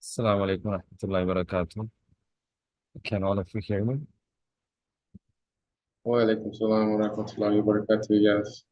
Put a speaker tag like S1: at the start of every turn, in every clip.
S1: Assalamu alaikum wa rahmatullahi wa barakatuh. Can all of you hear me?
S2: Wa salam wa rahmatullahi wa barakatuh. Yes.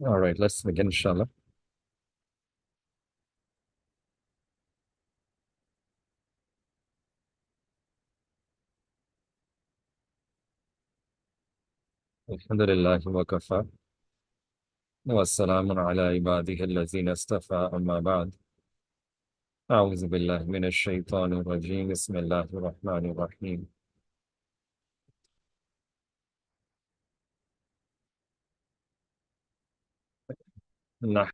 S1: All right, let's begin, inshallah. Alhamdulillah wa kafa. Wa salamun ala ibadihi allazina istafa amma ba'd. أعوذ بالله من الشيطان الرجيم بسم الله الرحمن الرحيم نحن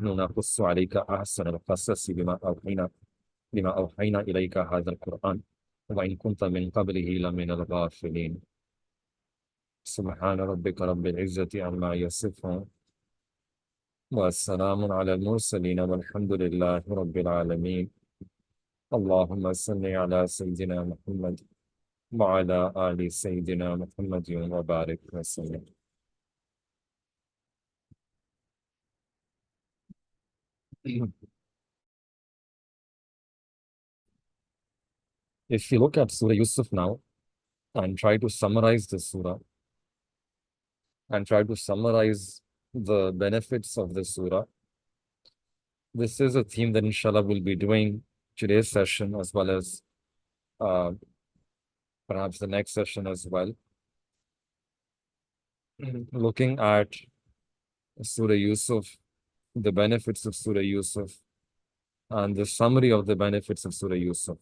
S1: نقص عليك أحسن القصص بما أوحينا إليك هذا القرآن وإن كنت من قبله لمن الغافلين سبحان ربك رب العزة عما يصفون والسلام على المرسلين والحمد لله رب العالمين اللهم صل على سيدنا محمد وعلى آل سيدنا محمد وبارك وسلم. If you look at Surah Yusuf now and try to summarize the surah and try to summarize the benefits of the surah, this is a theme that inshallah we'll be doing today's session as well as uh, perhaps the next session as well. Looking at Surah Yusuf, the benefits of Surah Yusuf, and the summary of the benefits of Surah Yusuf.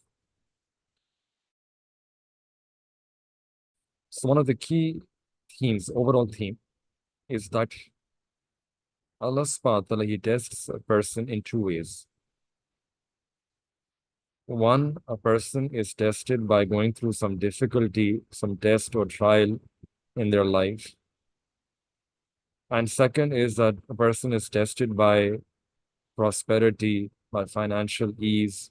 S1: So one of the key themes, overall theme, is that Allah subhanahu wa ta'ala, He tests a person in two ways. One, a person is tested by going through some difficulty, some test or trial in their life. And second is that a person is tested by prosperity, by financial ease,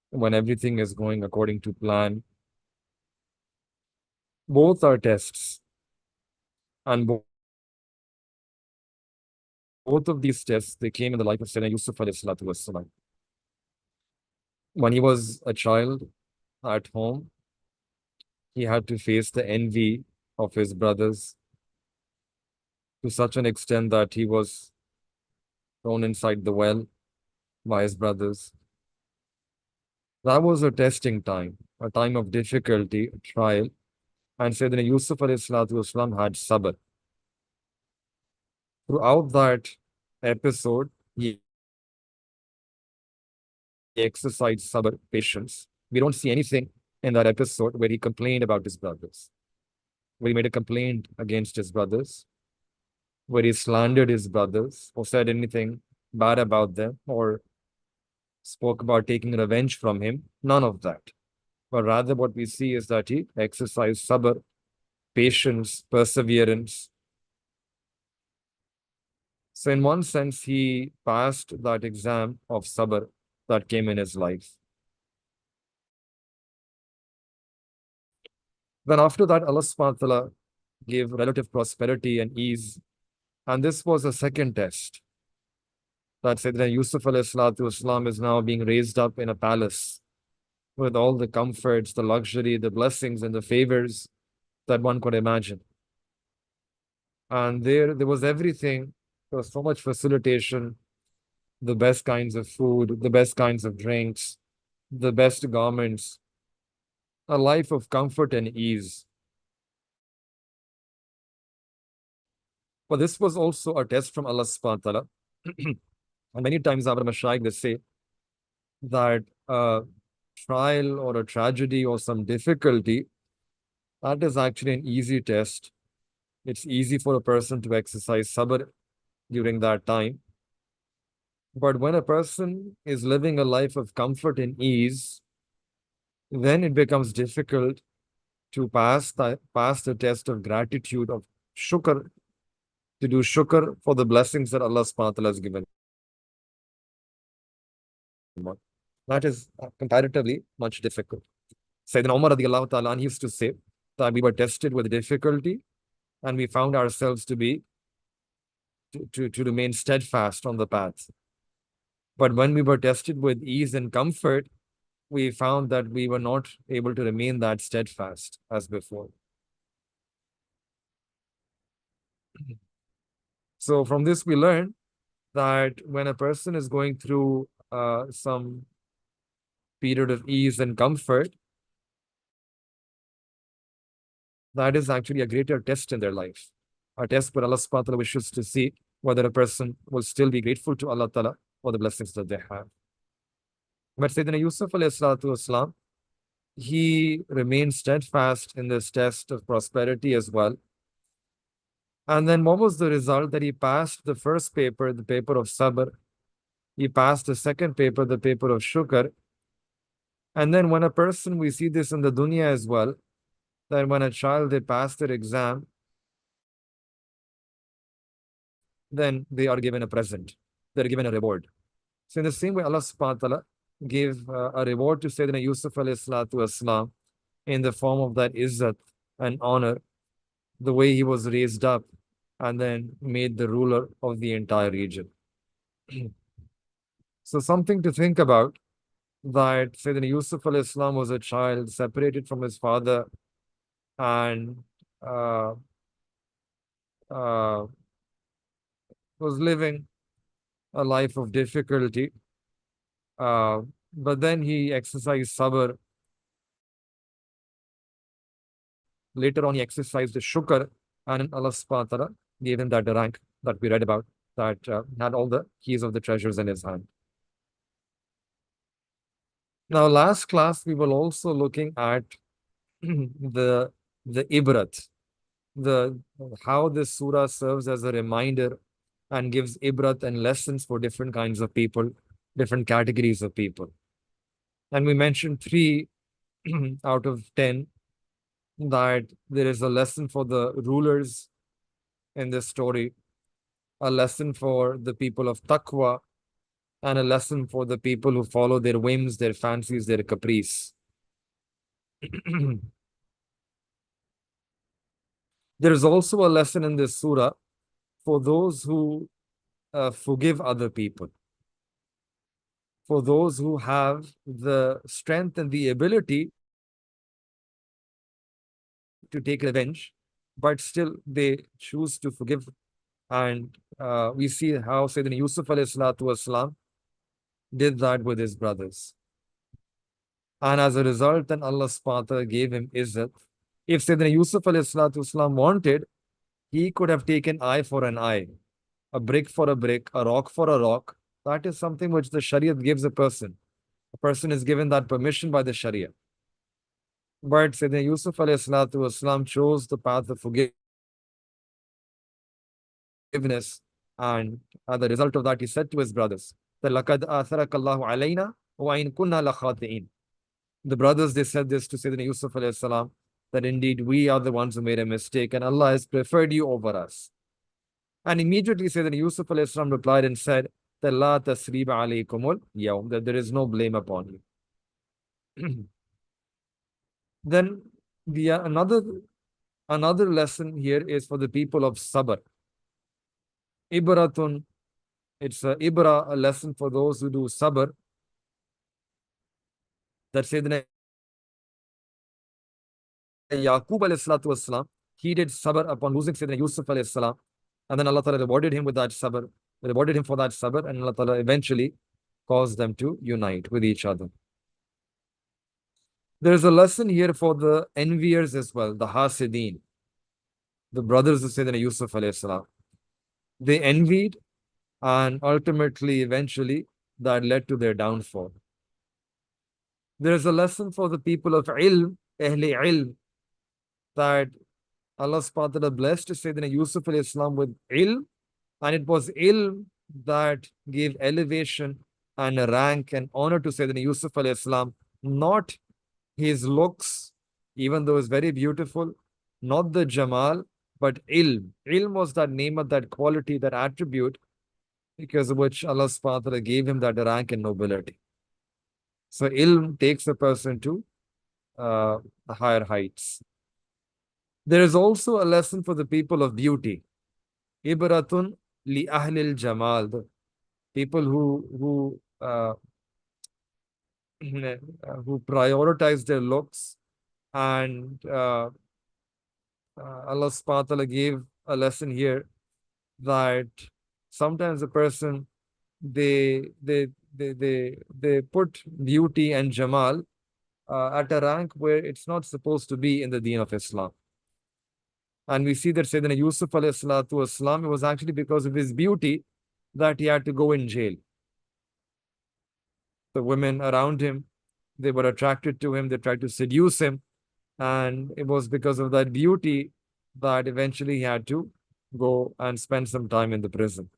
S1: when everything is going according to plan. Both are tests. And both of these tests, they came in the life of Sayyidina Yusuf alayhi salatu wassalam. When he was a child at home, he had to face the envy of his brothers to such an extent that he was thrown inside the well by his brothers. That was a testing time, a time of difficulty, a trial. And Sayyidina Yusuf alayhi salatu wassalam had sabr. Throughout that episode, he exercised sabr, patience. We don't see anything in that episode where he complained about his brothers, where he made a complaint against his brothers, where he slandered his brothers or said anything bad about them or spoke about taking revenge from him. None of that. But rather what we see is that he exercised sabr, patience, perseverance. So in one sense, he passed that exam of sabr that came in his life. Then after that, Allah subhanahu wa ta'ala gave relative prosperity and ease. And this was a second test. That Sayyidina Yusuf alayhi salatu wasalam is now being raised up in a palace with all the comforts, the luxury, the blessings, and the favors that one could imagine. And there was everything. There was so much facilitation, the best kinds of food, the best kinds of drinks, the best garments, a life of comfort and ease. But this was also a test from Allah subhanahu wa ta'ala. And many times our Mashaykh, they say that trial or a tragedy or some difficulty, that is actually an easy test. It's easy for a person to exercise sabr during that time. But when a person is living a life of comfort and ease, then it becomes difficult to pass the test of gratitude, of shukr, to do shukr for the blessings that Allah subhanahu wa ta'ala has given. That is comparatively much difficult. Sayyidina Umar radiallahu ta'ala used to say that we were tested with difficulty and we found ourselves to be to remain steadfast on the path. But when we were tested with ease and comfort, we found that we were not able to remain that steadfast as before. So from this, we learn that when a person is going through some period of ease and comfort, that is actually a greater test in their life. A test where Allah subhanahu wa ta'ala wishes to see whether a person will still be grateful to Allah ta'ala for the blessings that they have. But Sayyidina Yusuf alayhi salatu wasalam, he remained steadfast in this test of prosperity as well. And then what was the result? That he passed the first paper, the paper of sabr. He passed the second paper, the paper of shukr. And then when a person, we see this in the dunya as well, that when a child, they pass their exam, then they are given a present. They're given a reward. So in the same way, Allah subhanahu wa ta'ala gave a reward to Sayyidina Yusuf alayhi salatu wasalam in the form of that izzat and honor, the way he was raised up and then made the ruler of the entire region. So something to think about, that Sayyidina Yusuf alayhi salam was a child separated from his father and was living a life of difficulty. But then he exercised sabr. Later on, he exercised the shukr, and Allah subhanahu wa ta'ala gave him that rank that we read about, that had all the keys of the treasures in his hand. Now, last class, we were also looking at the ibrat, how this surah serves as a reminder and gives ibrat and lessons for different kinds of people, different categories of people. And we mentioned 3 out of 10, that there is a lesson for the rulers in this story, a lesson for the people of taqwa, and a lesson for the people who follow their whims, their fancies, their caprice. There is also a lesson in this surah for those who forgive other people, for those who have the strength and the ability to take revenge, but still they choose to forgive. And we see how Sayyidina Yusuf alayhi salatu wasalam did that with his brothers. And as a result, then Allah subhanahu wa ta'ala gave him izzat. If Sayyidina Yusuf alayhi salatu wasalam wanted, he could have taken eye for an eye, a brick for a brick, a rock for a rock. That is something which the Shariah gives a person. A person is given that permission by the Sharia. But Sayyidina Yusuf alayhi salatu wasalam chose the path of forgiveness. And as a result of that, he said to his brothers, لَقَدْ آثَرَكَ اللَّهُ عَلَيْنَا وَإِن كُنَّا لَخَاطِئِينَ. The brothers, they said this to Sayyidina Yusuf alayhi salam, that indeed we are the ones who made a mistake and Allah has preferred you over us. And immediately Sayyidina Yusuf alayhi salam replied and said, لَا تَسْرِيبَ عَلَيْكُمُ الْيَوْمِ, that there is no blame upon you. Then another lesson here is for the people of sabr. Ibratun, it's a ibra, a lesson for those who do sabr, that Sayyidina Yaqub alayhi salatu wasalam, he did sabr upon losing Sayyidina Yusuf alayhi salam, and then Allah Ta'ala rewarded him with that sabr, rewarded him for that sabr, and Allah Ta'ala eventually caused them to unite with each other. There is a lesson here for the enviers as well, the hasideen, the brothers of Sayyidina Yusuf alayhi salam. They envied, and ultimately, eventually, that led to their downfall. There is a lesson for the people of ilm, ahli ilm, that Allah subhanahu wa ta'ala blessed Sayyidina Yusuf alayhi salam with ilm, and it was ilm that gave elevation and a rank and honor to Sayyidina Yusuf alayhi salam, not his looks, even though it's very beautiful, not the Jamal, but ilm. Ilm was that name of that quality, that attribute, because of which Allah subhanahu wa ta'ala gave him that rank and nobility. So ilm takes a person to higher heights. There is also a lesson for the people of beauty. Ibratun li ahlil jamal. The people who prioritize their looks, and Allah subhanahu wa ta'ala gave a lesson here that sometimes a person, they put beauty and jamal at a rank where it's not supposed to be in the deen of Islam. And we see that Sayyidina Yusuf alayhi salatu wasalam, it was actually because of his beauty that he had to go in jail. The women around him, they were attracted to him, they tried to seduce him, and it was because of that beauty that eventually he had to go and spend some time in the prison.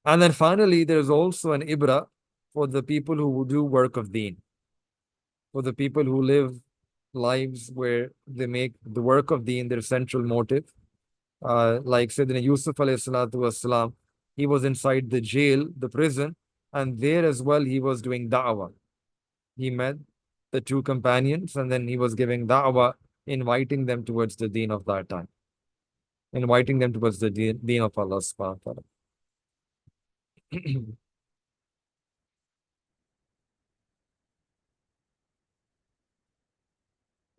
S1: And then finally, there's also an ibra for the people who do work of deen, for the people who live lives where they make the work of deen their central motive. Like Sayyidina Yusuf alayhi salatu wasalam, he was inside the jail, the prison, and there as well he was doing da'wah. He met the two companions, and then he was giving da'wah, inviting them towards the deen of that time, inviting them towards the deen of Allah subhanahu wa ta'ala.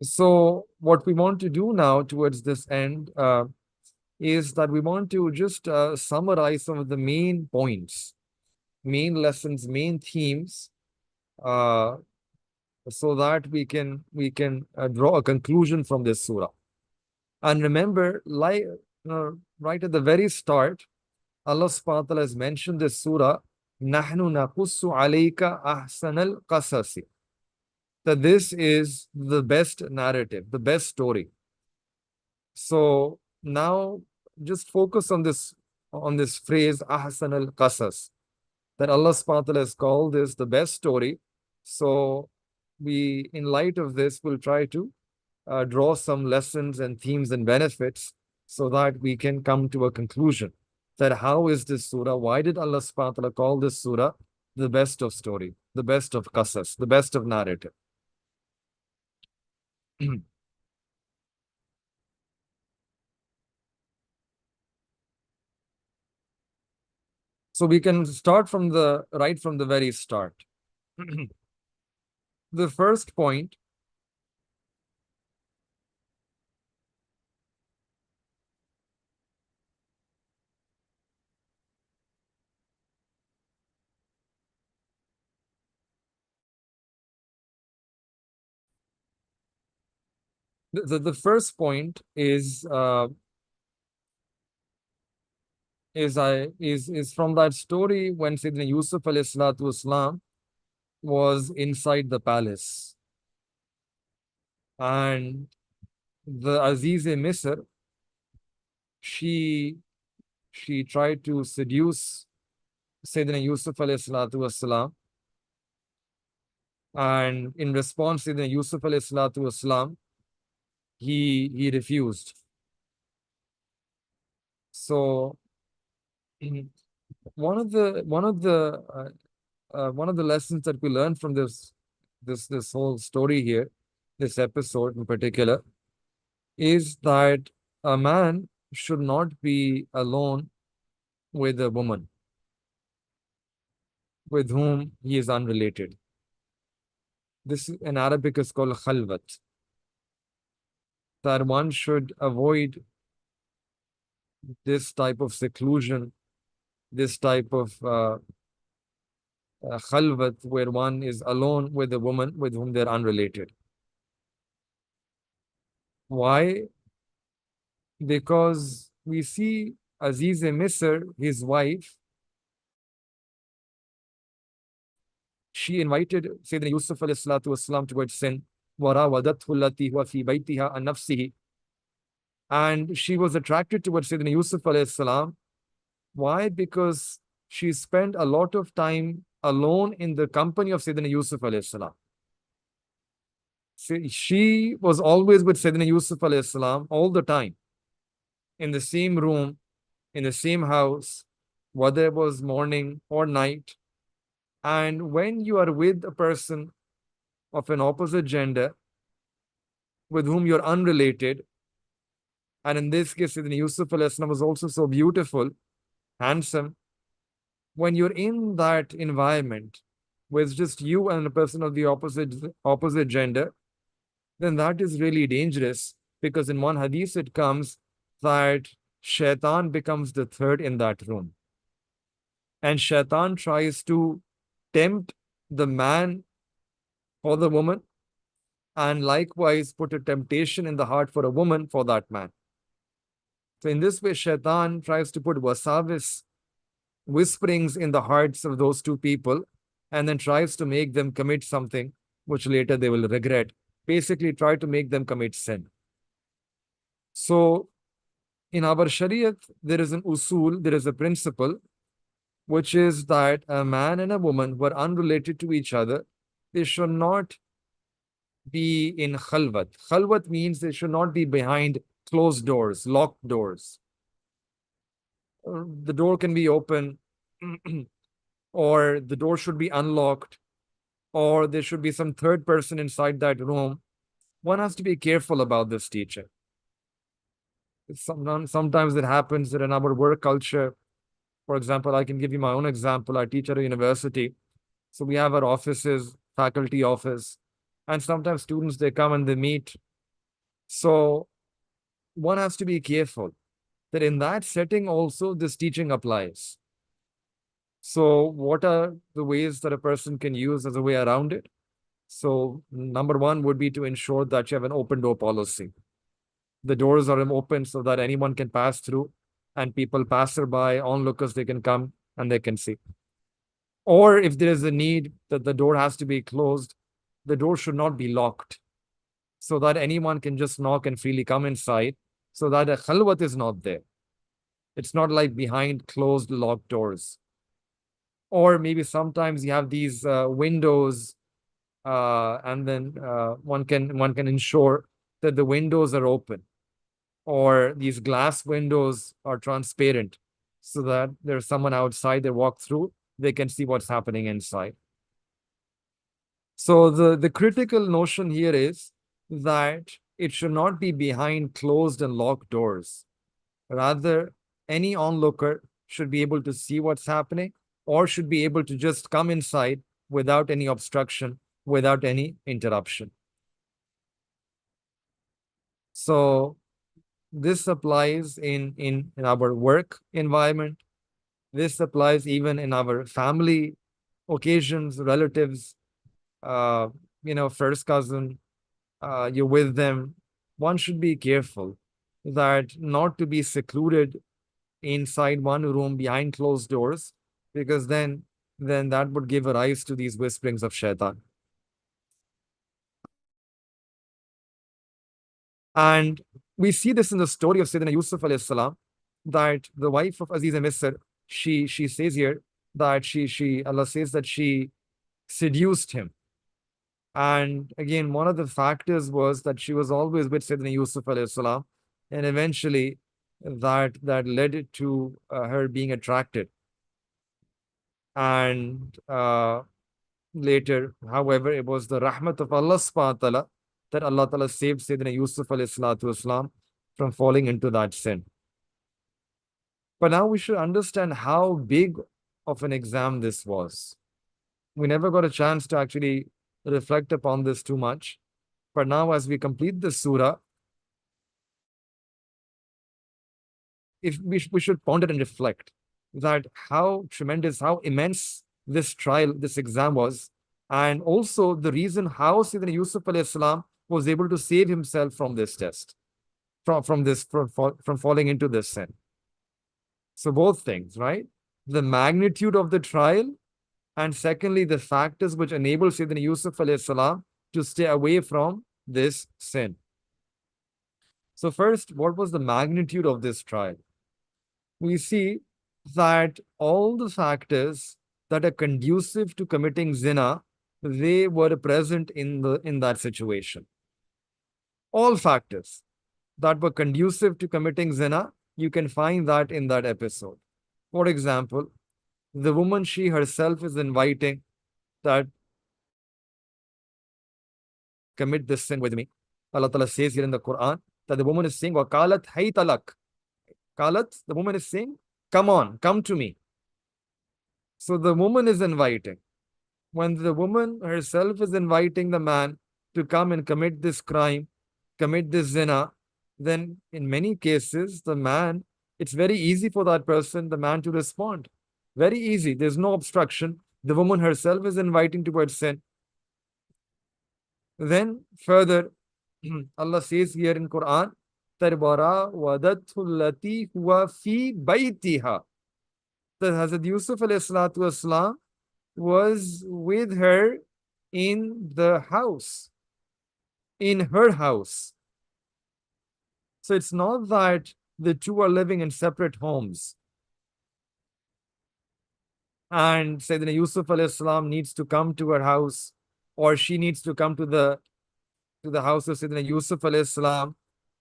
S1: So what we want to do now towards this end is that we want to just summarize some of the main points, main lessons, main themes, so that we can draw a conclusion from this surah. And remember, like right at the very start, Allah subhanahu wa ta'ala has mentioned this surah, "Nahnu naqussu alayka ahsanal qasasi," that this is the best narrative, the best story. So now just focus on this phrase, ahsan al-qasas, that Allah subhanahu wa ta'ala has called this the best story. So we, in light of this, will try to draw some lessons and themes and benefits so that we can come to a conclusion that how is this surah, why did Allah subhanahu wa ta'ala call this surah the best of story, the best of qasas, the best of narrative. So we can start from the very start. The first point the first point is from that story when Sayyidina Yusuf alayhi salatu wasalam was inside the palace, and the Aziz-e Misr, she tried to seduce Sayyidina Yusuf alayhi salatu wasalam, and in response, Sayyidina Yusuf alayhi salatu wasalam, he refused. So one of the lessons that we learned from this whole story here, this episode in particular, is that a man should not be alone with a woman with whom he is unrelated. This in Arabic is called khalwat. That one should avoid this type of seclusion, this type of khalwat, where one is alone with a woman with whom they're unrelated. Why? Because we see Aziz-e Misr, his wife, she invited Sayyidina Yusuf alayhi salatu wasalam towards sin. وَرَاوَدَتْهُ الَّتِي هُوَ فِي بَيْتِهَا عَنْ نَفْسِهِ. And she was attracted towards Sayyidina Yusuf alayhi salam. Why? Because she spent a lot of time alone in the company of Sayyidina Yusuf alayhi salam. She was always with Sayyidina Yusuf alayhi salam all the time, in the same room, in the same house, whether it was morning or night. And when you are with a person of an opposite gender with whom you're unrelated, and in this case, Sayyidina Yusuf alayhi salam was also so beautiful, handsome, when you're in that environment with just you and a person of the opposite gender, then that is really dangerous, because in one hadith it comes that shaitan becomes the third in that room. And shaitan tries to tempt the man or the woman, and likewise put a temptation in the heart for a woman for that man. So in this way, shaitan tries to put wasawis, whisperings in the hearts of those two people, and then tries to make them commit something which later they will regret. Basically, try to make them commit sin. So, in our Shariat, there is an usul, there is a principle, which is that a man and a woman who are unrelated to each other, they should not be in khalwat. Khalwat means they should not be behind closed doors, locked doors. The door can be open, or the door should be unlocked, or there should be some third person inside that room. One has to be careful about this teaching. Sometimes it happens that in our work culture, for example, I can give you my own example. I teach at a university. So we have our offices, faculty office, and sometimes students, they come and they meet. So one has to be careful that in that setting also this teaching applies. So what are the ways that a person can use as a way around it? So number one would be to ensure that you have an open door policy. The doors are open so that anyone can pass through, and people, passerby, onlookers, they can come and they can see. Or if there is a need that the door has to be closed, the door should not be locked, so that anyone can just knock and freely come inside, so that a khalwat is not there. It's not like behind closed, locked doors. Or maybe sometimes you have these windows, and then one can ensure that the windows are open, or these glass windows are transparent, so that there's someone outside, they walk through, they can see what's happening inside. So the critical notion here is that it should not be behind closed and locked doors. Rather, any onlooker should be able to see what's happening, or should be able to just come inside without any obstruction, without any interruption. So this applies in our work environment. This applies even in our family occasions, relatives, first cousin, you're with them. One should be careful that not to be secluded inside one room behind closed doors, because then that would give a rise to these whisperings of shaitan. And we see this in the story of Sayyidina Yusuf alayhi salam, that the wife of Aziz Misr, she says here that Allah says that she seduced him. And again, one of the factors was that she was always with Sayyidina Yusuf alayhi salam, and eventually that led to her being attracted. And later, however, it was the rahmat of Allah subhanahu wa ta'ala that Allah ta'ala saved Sayyidina Yusuf alayhi salatu wasalam from falling into that sin. But now we should understand how big of an exam this was. We never got a chance to actually reflect upon this too much. But now, as we complete the surah, if we should ponder and reflect that how tremendous, how immense this trial, this exam was, and also the reason how Sayyidina Yusuf alayhi salam was able to save himself from this test, from falling into this sin. So both things, right? The magnitude of the trial And secondly, the factors which enable Sayyidina Yusuf alayhi salam to stay away from this sin. So first, what was the magnitude of this trial? We see that all the factors that are conducive to committing zina, they were present in that situation. All factors that were conducive to committing zina, you can find that in that episode. For example, the woman, she herself is inviting that commit this sin with me. Allah Ta'ala says here in the Quran that the woman is saying, وَقَالَتْ هَيْتَ لَكَ. Qalat, the woman is saying, come on, come to me. So the woman is inviting. When the woman herself is inviting the man to come and commit this crime, commit this zina, then in many cases, the man, it's very easy for that person, the man, to respond. Very easy. There's no obstruction. The woman herself is inviting towards sin. Then further, Allah says here in Quran, Tarbara wadathu lati huwa fi baytiha. That Hazrat Yusuf alayhi salatu wasalam was with her in the house, in her house. So it's not that the two are living in separate homes. And Sayyidina Yusuf alayhi salam needs to come to her house, or she needs to come to the house of Sayyidina Yusuf alayhi salam.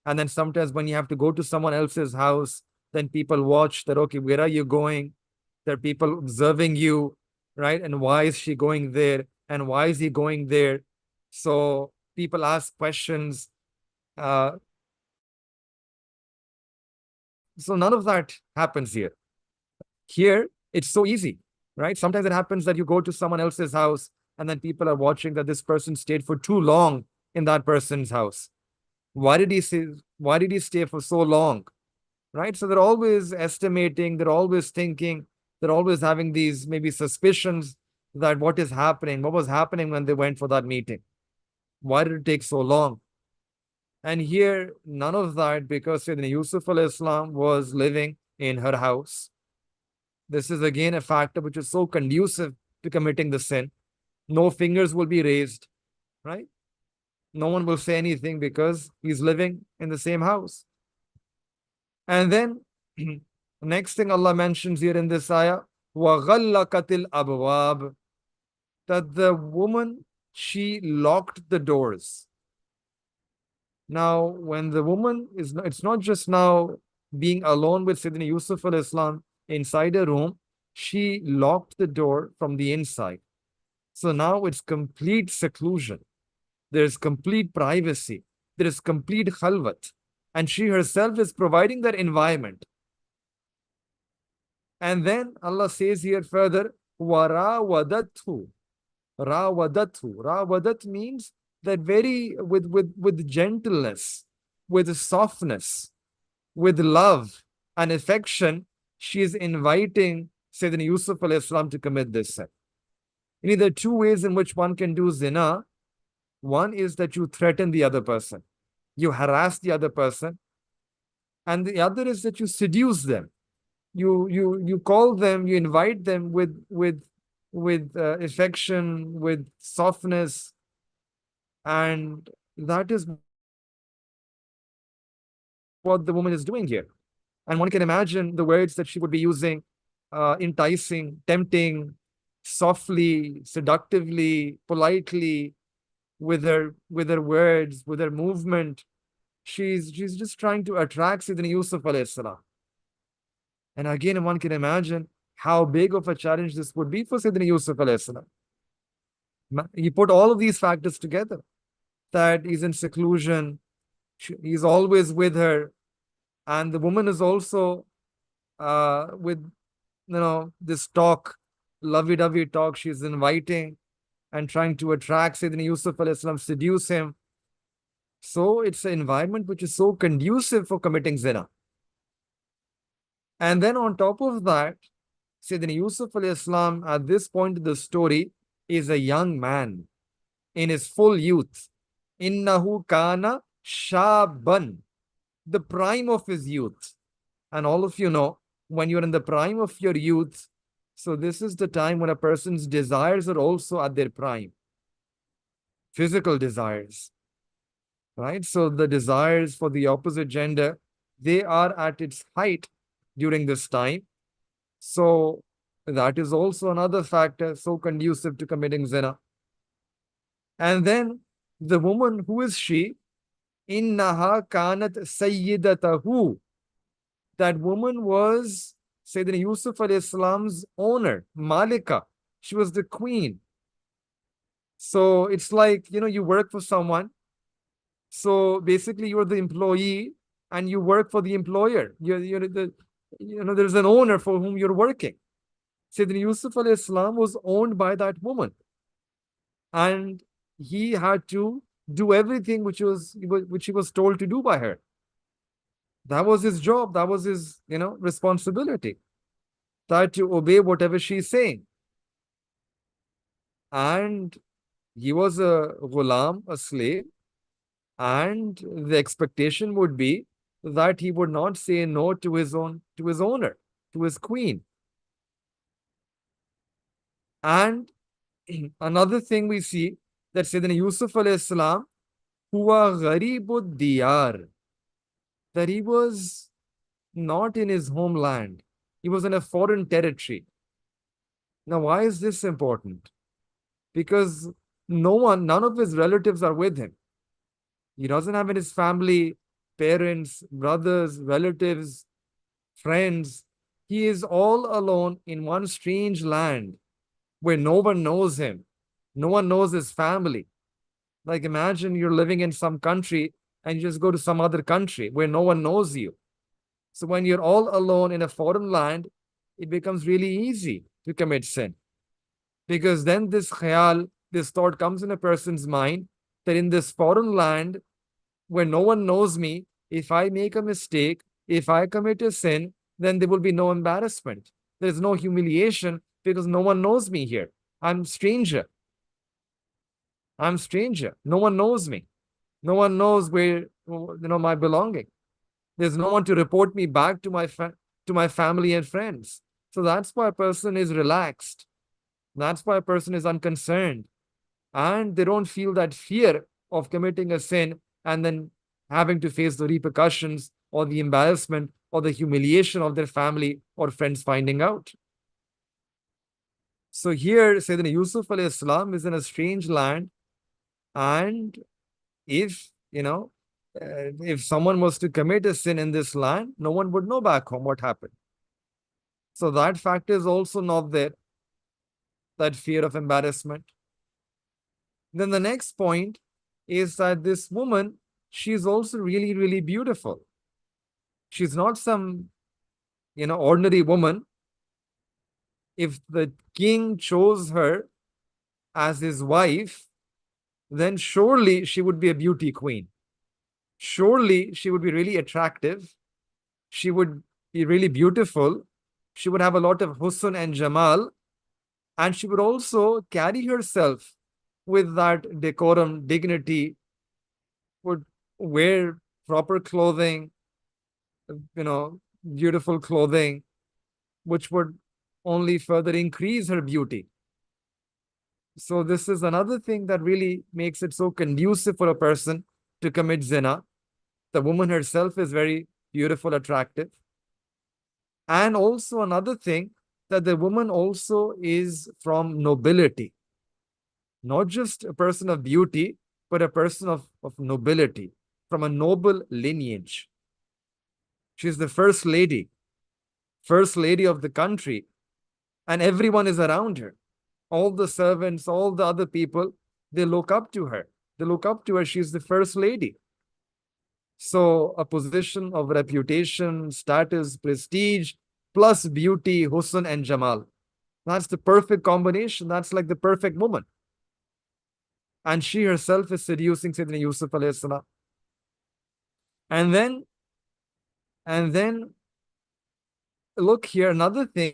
S1: And then sometimes when you have to go to someone else's house, then people watch that, okay, where are you going? There are people observing you, right? And why is she going there? And why is he going there? So people ask questions. So none of that happens here. Here, it's so easy, right? Sometimes it happens that you go to someone else's house and then people are watching that this person stayed for too long in that person's house. Why did he stay for so long? Right? So they're always estimating, they're always thinking, they're always having these maybe suspicions that what is happening, what was happening when they went for that meeting. Why did it take so long? And here, none of that, because Sayyidina Yusuf alayhi salam was living in her house. This is again a factor which is so conducive to committing the sin. No fingers will be raised, right? No one will say anything because he's living in the same house. And then, next thing Allah mentions here in this ayah, وَغَلَّقَتِ الْأَبْوَابِ, that the woman, she locked the doors. Now, when the woman is, it's not just now being alone with Sayyidina Yusuf al-Islam inside a room, she locked the door from the inside. So now it's complete seclusion. There's complete privacy. There is complete khalwat. And she herself is providing that environment. And then Allah says here further, وَرَاوَدَتْهُ. Rawadathu. Rawadat means that very with gentleness, with softness, with love and affection, she is inviting Sayyidina Yusuf alayhi salam to commit this sin. You know, there are two ways in which one can do zina. One is that you threaten the other person, you harass the other person, and the other is that you seduce them. You call them, you invite them with affection, with softness, and that is what the woman is doing here. And one can imagine the words that she would be using, enticing, tempting, softly, seductively, politely, with her words, with her movement. She's just trying to attract Sayyidina Yusuf alayhi salam. And again, one can imagine how big of a challenge this would be for Sayyidina Yusuf alayhi salam. He put all of these factors together, that he's in seclusion, he's always with her, and the woman is also with, this talk, lovey-dovey talk, she's inviting and trying to attract Sayyidina Yusuf alayhi salam, seduce him. So it's an environment which is so conducive for committing zina. And then on top of that, Sayyidina Yusuf alayhi salam at this point of the story is a young man in his full youth. Innahu kana shaban, the prime of his youth. And all of you know, when you're in the prime of your youth, So this is the time when a person's desires are also at their prime, physical desires, right? So the desires for the opposite gender, they are at its height during this time. So that is also another factor so conducive to committing zina. And then the woman, who is she? Innaha kanat sayyidatahu. That woman was Sayyidina Yusuf alayhi salam's owner, Malika. She was the queen. So it's like, you work for someone. So basically, you're the employee and you work for the employer. There's an owner for whom you're working. Sayyidina Yusuf alayhi salam was owned by that woman. And he had to do everything which he was told to do by her. That was his job. That was his, responsibility. That to obey whatever she's saying. And he was a ghulam, a slave, and the expectation would be that he would not say no to his owner, to his queen. And another thing we see that Sayyidina Yusuf alayhi salam, huwa gharibud diyar, that he was not in his homeland. He was in a foreign territory. Now, why is this important? Because none of his relatives are with him. He doesn't have in his family, parents, brothers, relatives, friends. He is all alone in one strange land where no one knows him. No one knows his family. Like imagine you're living in some country and you just go to some other country where no one knows you. So when you're all alone in a foreign land, it becomes really easy to commit sin. Because then this khayal, this thought comes in a person's mind that in this foreign land where no one knows me, if I make a mistake, if I commit a sin, then there will be no embarrassment. There's no humiliation because no one knows me here. I'm stranger. I'm stranger. No one knows me. No one knows where my belonging. There's no one to report me back to my family and friends. So that's why a person is relaxed. That's why a person is unconcerned. And they don't feel that fear of committing a sin and then having to face the repercussions or the embarrassment or the humiliation of their family or friends finding out. So here, Sayyidina Yusuf alayhi salam is in a strange land. And if, if someone was to commit a sin in this land, no one would know back home what happened. So that fact is also not there, that fear of embarrassment. Then the next point is that this woman, she's also really, really beautiful. She's not some, ordinary woman. If the king chose her as his wife, then surely she would be a beauty queen. Surely she would be really attractive. She would be really beautiful. She would have a lot of husn and jamal. And she would also carry herself with that decorum, dignity, would wear proper clothing, beautiful clothing, which would only further increase her beauty. So this is another thing that really makes it so conducive for a person to commit zina. The woman herself is very beautiful, attractive. And also another thing, that the woman also is from nobility. Not just a person of beauty, but a person of nobility, from a noble lineage. She's the first lady of the country, and everyone is around her. All the servants, all the other people, they look up to her. She's the first lady. So a position of reputation, status, prestige, plus beauty, husn, and jamal. That's the perfect combination. That's like the perfect woman. And she herself is seducing Sayyidina Yusuf alayhi salam. And then look here, another thing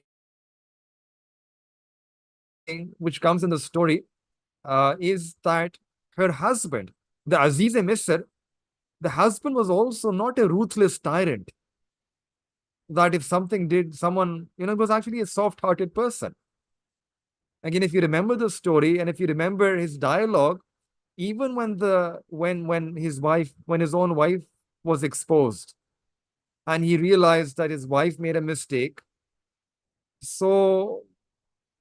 S1: which comes in the story is that her husband, the Aziz-e Misr, the husband was also not a ruthless tyrant. that if something did someone, was actually a soft-hearted person. Again, if you remember the story and if you remember his dialogue, even when his own wife was exposed and he realized that his wife made a mistake, so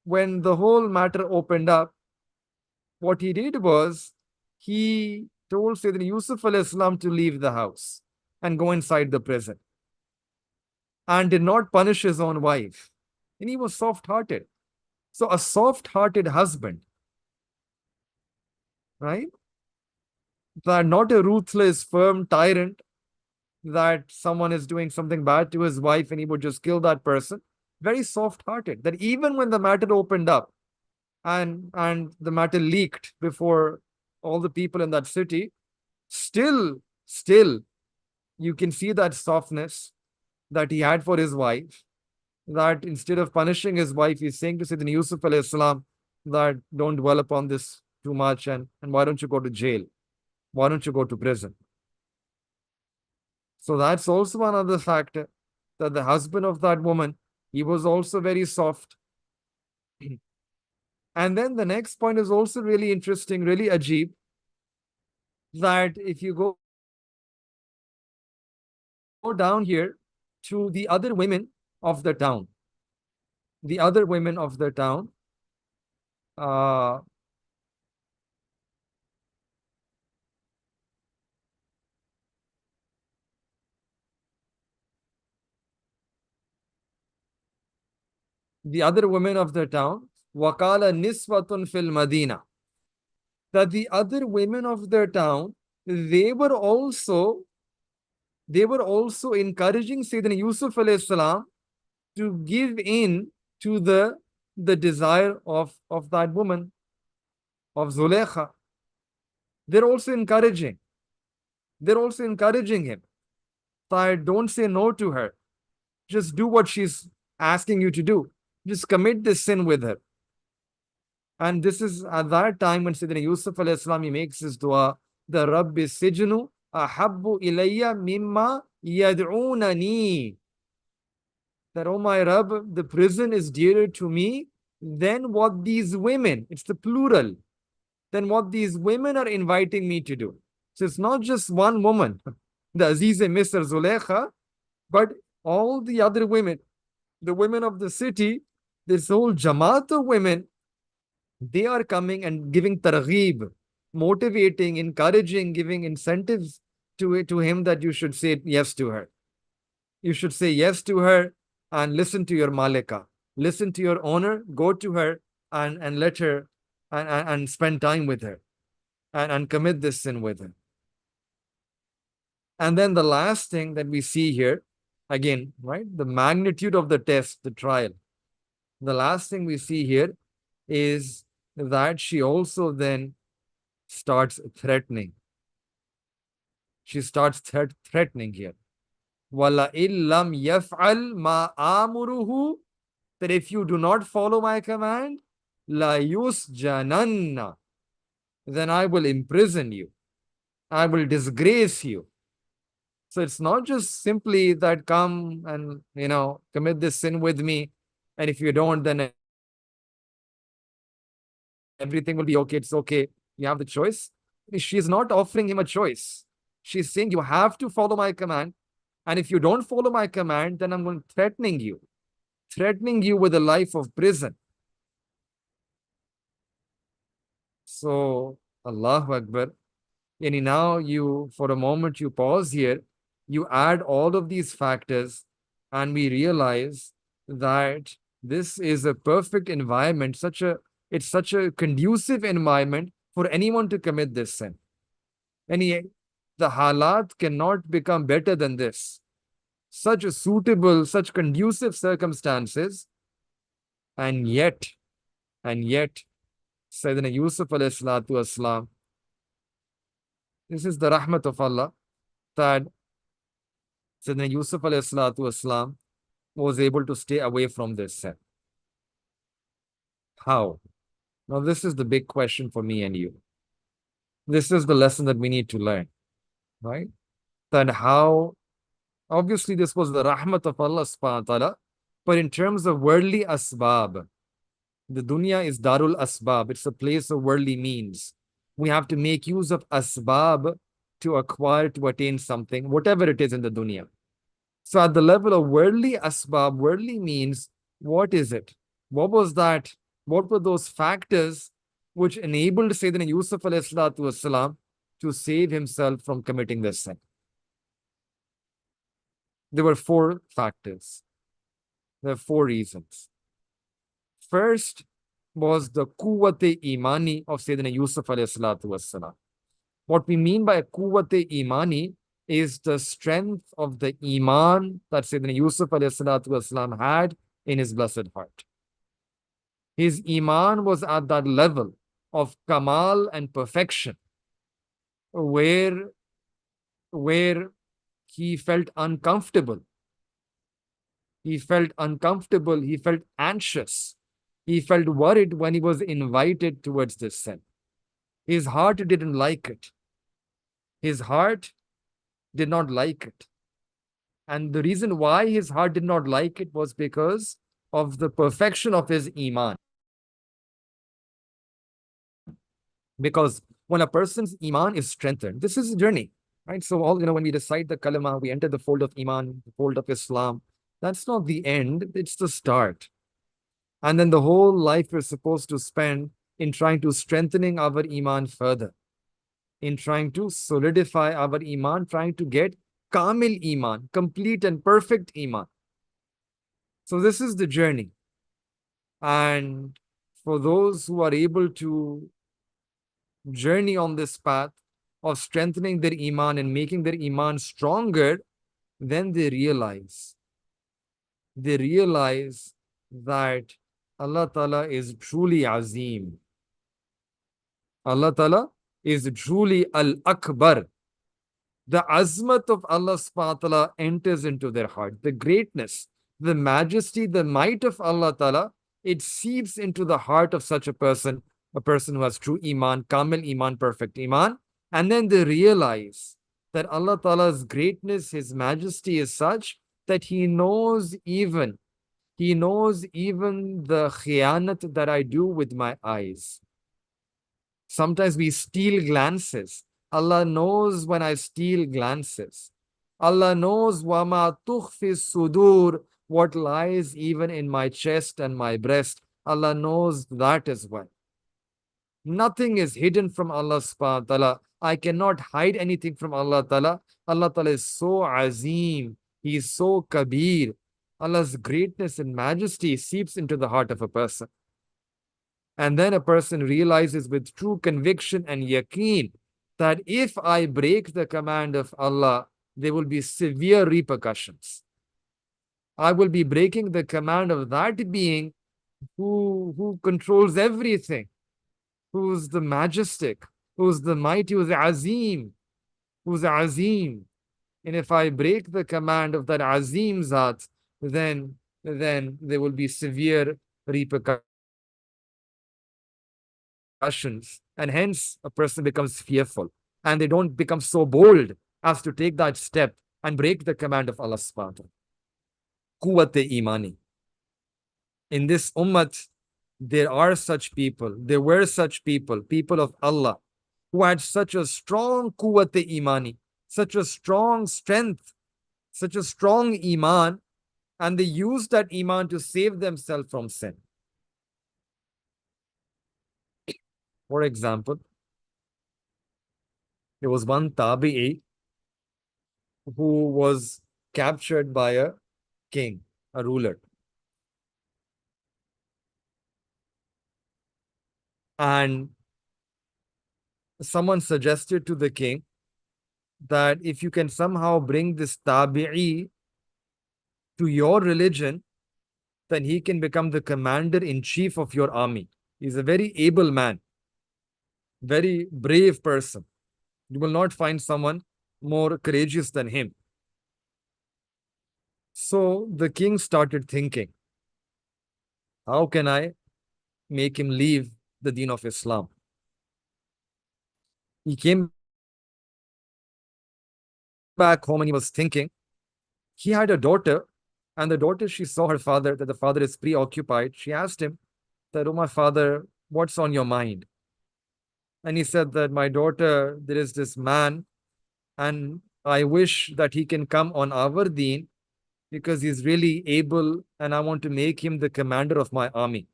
S1: when the whole matter opened up, what he did was he told Sayyidina Yusuf alayhi salam to leave the house and go inside the prison and did not punish his own wife. And he was soft-hearted. So a soft-hearted husband, right? That not a ruthless, firm tyrant that someone is doing something bad to his wife and he would just kill that person. Very soft-hearted. That even when the matter opened up and the matter leaked before all the people in that city, still you can see that softness that he had for his wife, that instead of punishing his wife, he's saying to Sayyidina Yusuf alayhi salam that don't dwell upon this too much and why don't you go to jail? Why don't you go to prison? So that's also another factor, that the husband of that woman, he was also very soft. And then the next point is also really interesting, really ajib, that if you go down here to the other women of the town, the other women of the town, uh, the other women of the town, Wakala Niswatun fil Madina, that the other women of the town, they were also encouraging Sayyidina Yusuf alayhi salam to give in to the desire of that woman, of Zulekha. They're also encouraging. They're also encouraging him. That don't say no to her. Just do what she's asking you to do. Just commit this sin with her. And this is at that time when Sayyidina Yusuf alayhi salam, he makes his dua, the Rabbi Sijnu ahabbu ilayya mimma yad'unani. That, oh my Rabb, the prison is dearer to me than what these women, it's the plural, than what these women are inviting me to do. So it's not just one woman, the Azize Misr Zulekha, but all the other women, the women of the city, this whole Jamaat of women, they are coming and giving targheeb, motivating, encouraging, giving incentives to him that you should say yes to her. You should say yes to her and listen to your Malika. Listen to your owner, go to her and let her and spend time with her and commit this sin with her. And then the last thing that we see here, again, right, the magnitude of the test, the trial. The last thing we see here is that she also then starts threatening. She starts threatening here. Wala illam yaf'al ma amuruhu, that if you do not follow my command, la yusjananna, then I will imprison you. I will disgrace you. So it's not just simply that come and, commit this sin with me. And if you don't, then everything will be okay. It's okay. You have the choice. She's not offering him a choice. She's saying you have to follow my command. And if you don't follow my command, then I'm going threatening you with a life of prison. So, Allahu Akbar. And now for a moment, you pause here, you add all of these factors, and we realize that this is a perfect environment, it's such a conducive environment for anyone to commit this sin. The halat cannot become better than this. Such such conducive circumstances, and yet, Sayyidina Yusuf alayhi salatu wasalam, this is the rahmat of Allah, that Sayyidina Yusuf alayhi salatu wasalam was able to stay away from this sin. How? Now, this is the big question for me and you. This is the lesson that we need to learn, right? That how Obviously, this was the rahmat of Allah subhanahu wa ta'ala. But in terms of worldly asbab, the dunya is darul asbab. It's a place of worldly means. We have to make use of asbab to acquire, to attain something, whatever it is in the dunya. So at the level of worldly asbab, worldly means, what is it? What was that? What were those factors which enabled Sayyidina Yusuf alayhi salatu wasalam to save himself from committing this sin? There were four factors. There are four reasons. First was the quwwat imani of Sayyidina Yusuf alayhi salatu wasalam. What we mean by quwwat imani is the strength of the iman that Sayyidina Yusuf alayhi salatu wasalam had in his blessed heart. His iman was at that level of kamal and perfection where he felt uncomfortable. He felt uncomfortable. He felt anxious. He felt worried when he was invited towards this sin. His heart didn't like it. His heart did not like it. And the reason why his heart did not like it was because of the perfection of his iman. Because when a person's iman is strengthened, this is a journey, right? So all, when we recite the kalima, we enter the fold of iman, the fold of Islam. That's not the end, it's the start. And then the whole life we're supposed to spend in trying to strengthening our iman further, in trying to solidify our iman, trying to get kamil iman, complete and perfect iman. So this is the journey. And for those who are able to journey on this path of strengthening their iman and making their iman stronger, then they realize that Allah Ta'ala is truly Azim. Allah Ta'ala is truly Al-Akbar. The azmat of Allah subhanahu wa ta'ala enters into their heart. The greatness, the majesty, the might of Allah Ta'ala, it seeps into the heart of such a person who has true iman, kamil iman, perfect iman. And then they realize that Allah Ta'ala's greatness, His majesty is such that He knows even the khiyanat that I do with my eyes. Sometimes we steal glances. Allah knows when I steal glances. Allah knows wama tukhfi sudur, what lies even in my chest and my breast. Allah knows that as well. Nothing is hidden from Allah subhanahu wa ta'ala. I cannot hide anything from Allah ta'ala. Allah ta'ala is so azim. He is so kabir. Allah's greatness and majesty seeps into the heart of a person. And then a person realizes with true conviction and yaqeen that if I break the command of Allah, there will be severe repercussions. I will be breaking the command of that being who controls everything, who's the majestic, who's the mighty, who's Azim. And if I break the command of that Azim Zat, then there will be severe repercussions. And hence a person becomes fearful and they don't become so bold as to take that step and break the command of Allah subhanahu wa ta'ala. Quwwat imani. In this ummah, there were such people, people of Allah, who had such a strong quwwat imani, such a strong strength, such a strong iman, and they used that iman to save themselves from sin. For example, there was one tabi'i who was captured by a king, a ruler. And someone suggested to the king that if you can somehow bring this tabi'i to your religion, then he can become the commander-in-chief of your army. He's a very able man, very brave person. You will not find someone more courageous than him. So the king started thinking, how can I make him leave the deen of Islam? He came back home and he was thinking He had a daughter, and the daughter, she saw her father, that the father is preoccupied. She asked him that, "Oh, my father, what's on your mind?" And he said that, "My daughter, there is this man, and I wish that he can come on our deen because he's really able, and I want to make him the commander of my army."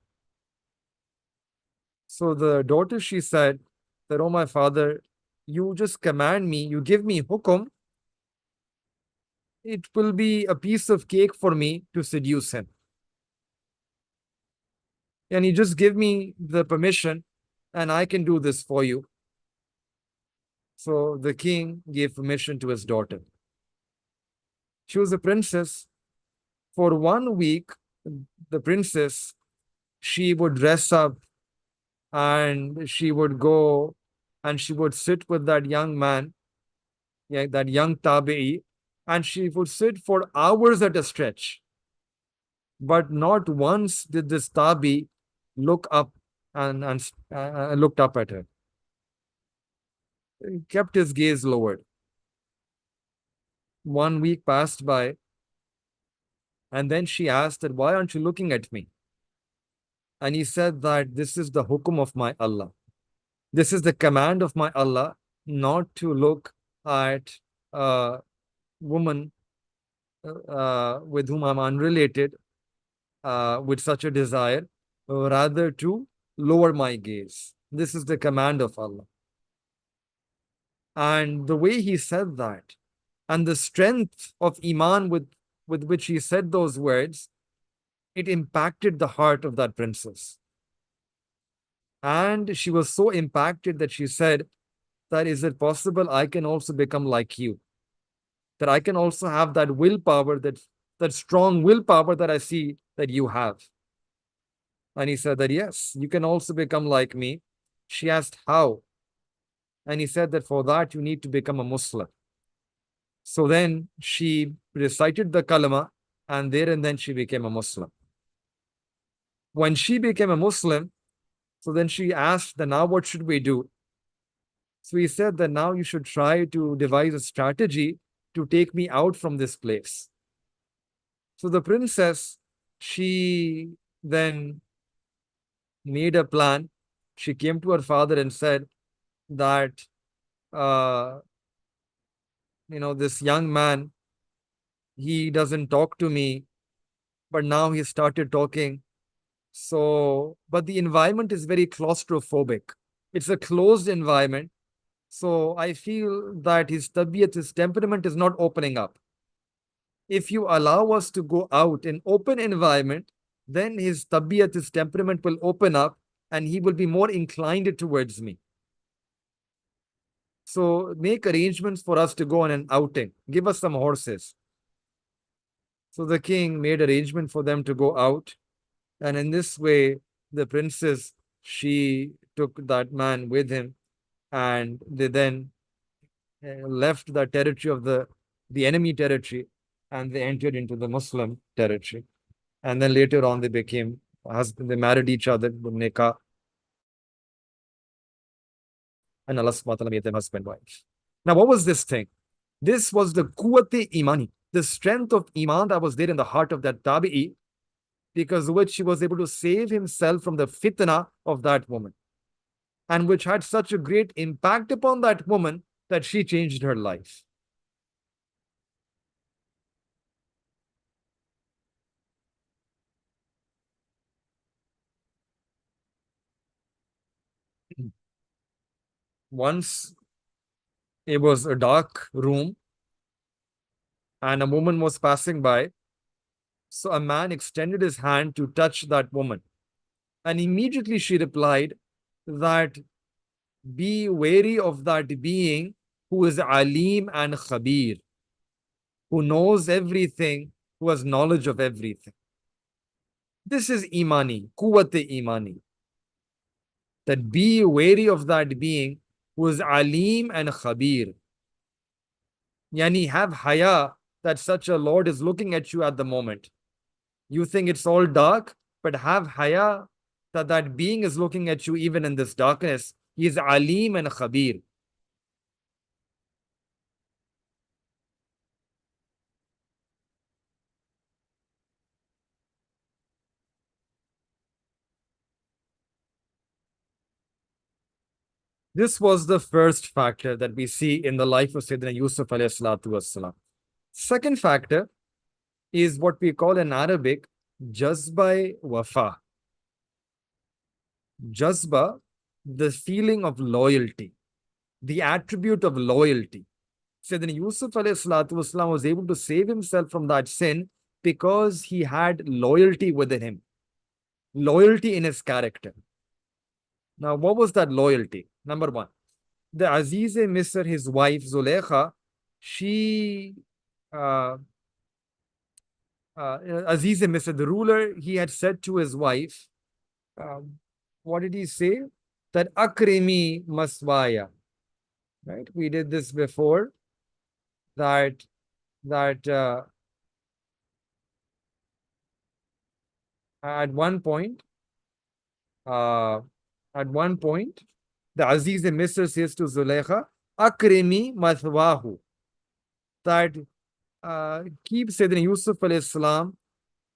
S1: So the daughter, she said that, "Oh, my father, you just command me, you give me hukum, it will be a piece of cake for me to seduce him. And you just give me the permission, and I can do this for you." So the king gave permission to his daughter. She was a princess. For 1 week, the princess, she would dress up and she would go and she would sit with that young man, yeah, that young tabi'i, and she would sit for hours at a stretch. But not once did this tabi look up and looked up at her. He kept his gaze lowered. 1 week passed by, and then she asked that, "Why aren't you looking at me?" And he said that, "This is the hukum of my Allah. This is the command of my Allah not to look at a woman with whom I'm unrelated with such a desire, rather to lower my gaze. This is the command of Allah." And the way he said that, and the strength of Iman with which he said those words, it impacted the heart of that princess. And she was so impacted that she said that, "Is it possible I can also become like you? That I can also have that willpower, that strong willpower that I see that you have?" And he said that, "Yes, you can also become like me." She asked, "How?" And he said that, "For that, you need to become a Muslim." So then she recited the kalama, and there and then she became a Muslim. When she became a Muslim, so then she asked that, "Now what should we do?" So he said that, "Now you should try to devise a strategy to take me out from this place." So the princess, she then made a plan. She came to her father and said that, uh, this young man, he doesn't talk to me, but now he started talking. So, but the environment is very claustrophobic. It's a closed environment. So I feel that his tabiyat, his temperament is not opening up. If you allow us to go out in open environment, then his tabiyat, his temperament will open up and he will be more inclined towards me. So make arrangements for us to go on an outing. Give us some horses." So the king made arrangement for them to go out. And in this way, the princess, she took that man with him, and they then left the territory of the enemy territory, and they entered into the Muslim territory. And then later on, they became husband. They married each other, nikah, and Allah subhanahu wa ta'ala made them husband and wife. Now, what was this thing? This was the quwwat imani, the strength of iman that was there in the heart of that tabi'i, because which he was able to save himself from the fitna of that woman, and which had such a great impact upon that woman that she changed her life. Once it was a dark room, and a woman was passing by. So a man extended his hand to touch that woman. And immediately she replied that, "Be wary of that being who is Alim and Khabir, who knows everything, who has knowledge of everything." This is Imani, Quwwat Imani. That be wary of that being who is Alim and Khabir. Yani have haya that such a Lord is looking at you at the moment. You think it's all dark, but have haya that that being is looking at you even in this darkness. He is Alim and Khabir. This was the first factor that we see in the life of Sayyidina Yusuf alayhi salatu wassalam. Second factor is what we call in Arabic jazba wafa. Jazba, the feeling of loyalty, the attribute of loyalty. Sayyidina Yusuf alayhi salatu wassalam was able to save himself from that sin because he had loyalty within him, loyalty in his character. Now, what was that loyalty? Number one, the Aziz Misr, his wife Zulekha, she, uh, Aziz Misr, the ruler, he had said to his wife, what did he say? That Akrimi Maswaya. Right? We did this before. That at one point, the Aziz Misr says to Zulekha, Akrimi Maswahu. That keep Sayyidina Yusuf alayhi salam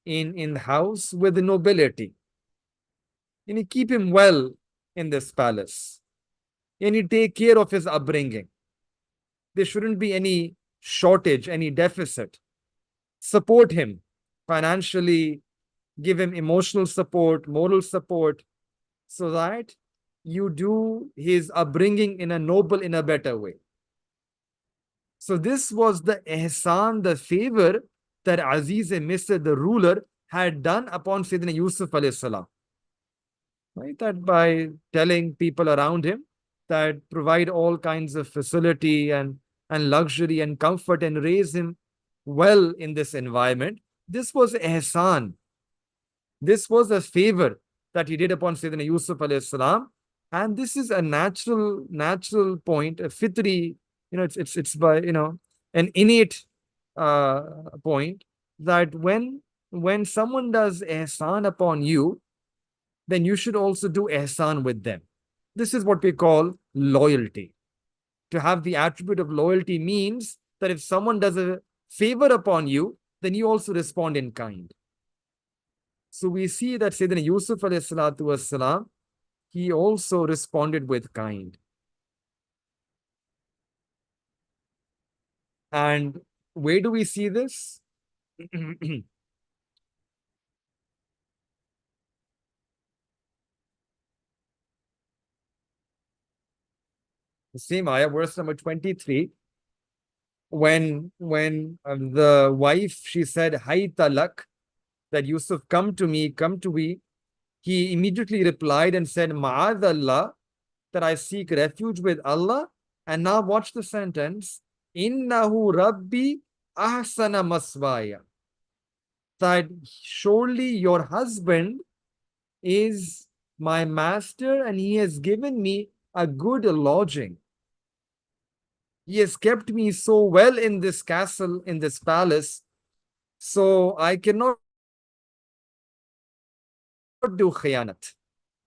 S1: in the house with the nobility. And you keep him well in this palace. And you take care of his upbringing. There shouldn't be any shortage, any deficit. Support him financially, give him emotional support, moral support, so that you do his upbringing in a noble, in a better way. So this was the ihsan, the favor that Aziz Misr, the ruler, had done upon Sayyidina Yusuf alayhi salam. Right? That by telling people around him that provide all kinds of facility and luxury and comfort and raise him well in this environment. This was ihsan. This was a favor that he did upon Sayyidina Yusuf alayhi salam. And this is a natural point, a fitri, it's by, an innate point that when someone does ihsan upon you, then you should also do ihsan with them. This is what we call loyalty. To have the attribute of loyalty means that if someone does a favor upon you, then you also respond in kind. So we see that Sayyidina Yusuf alayhi salatu wassalam, he also responded with kind. And where do we see this? The same ayah, verse number 23, when the wife, she said, Hay talak, that Yusuf, come to me, he immediately replied and said, Ma'adallah, that I seek refuge with Allah. And now watch the sentence, Innahu Rabbi ahsana maswaya. That surely your husband is my master and he has given me a good lodging. He has kept me so well in this castle, in this palace, so I cannot do khiyanat.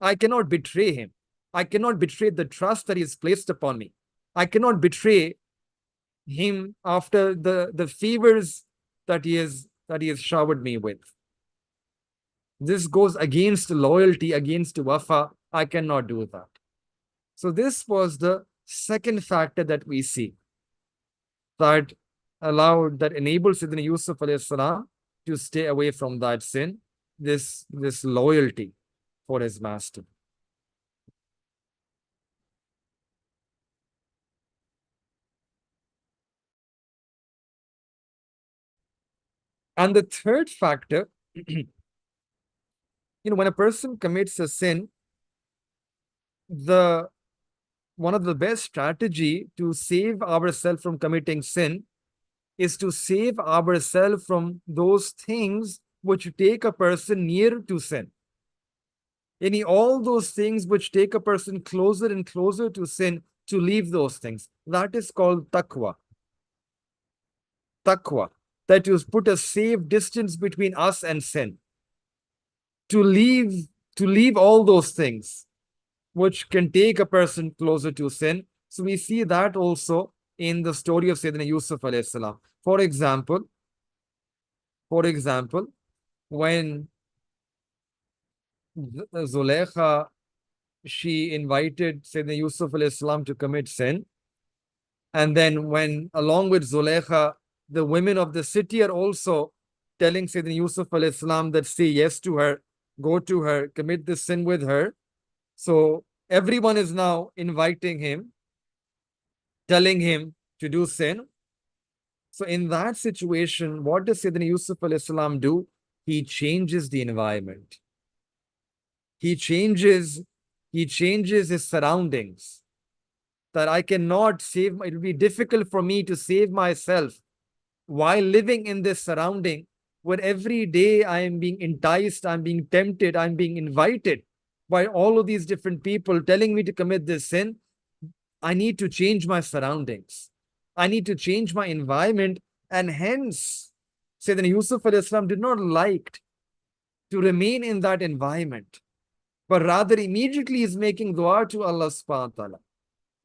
S1: I cannot betray him. I cannot betray the trust that he has placed upon me. I cannot betray him after the favors that he has showered me with. This goes against loyalty, against wafa. I cannot do that. So this was the second factor that we see that enabled Sayyidina Yusuf alayhi salam to stay away from that sin, this loyalty for his master. And the third factor, when a person commits a sin, one of the best strategy to save ourselves from committing sin is to save ourselves from those things which take a person near to sin. All those things which take a person closer and closer to sin, to leave those things. That is called taqwa. Taqwa. That is put a safe distance between us and sin. To leave all those things which can take a person closer to sin. So we see that also in the story of Sayyidina Yusuf alayhi salam. For example, when Zulekha she invited Sayyidina Yusuf alayhi salam to commit sin. And then when, along with Zulaikha, the women of the city are also telling Sayyidina Yusuf alayhi salam that say yes to her, go to her, commit this sin with her. So everyone is now inviting him, telling him to do sin. So in that situation, what does Sayyidina Yusuf alayhi salam do? He changes the environment. He changes his surroundings. That I cannot save, it will be difficult for me to save myself while living in this surrounding where every day I am being enticed, I'm being tempted, I'm being invited by all of these different people telling me to commit this sin. I need to change my surroundings. I need to change my environment. And hence, Sayyidina Yusuf alayhi salam did not like to remain in that environment, but rather immediately is making dua to Allah subhanahu wa ta'ala.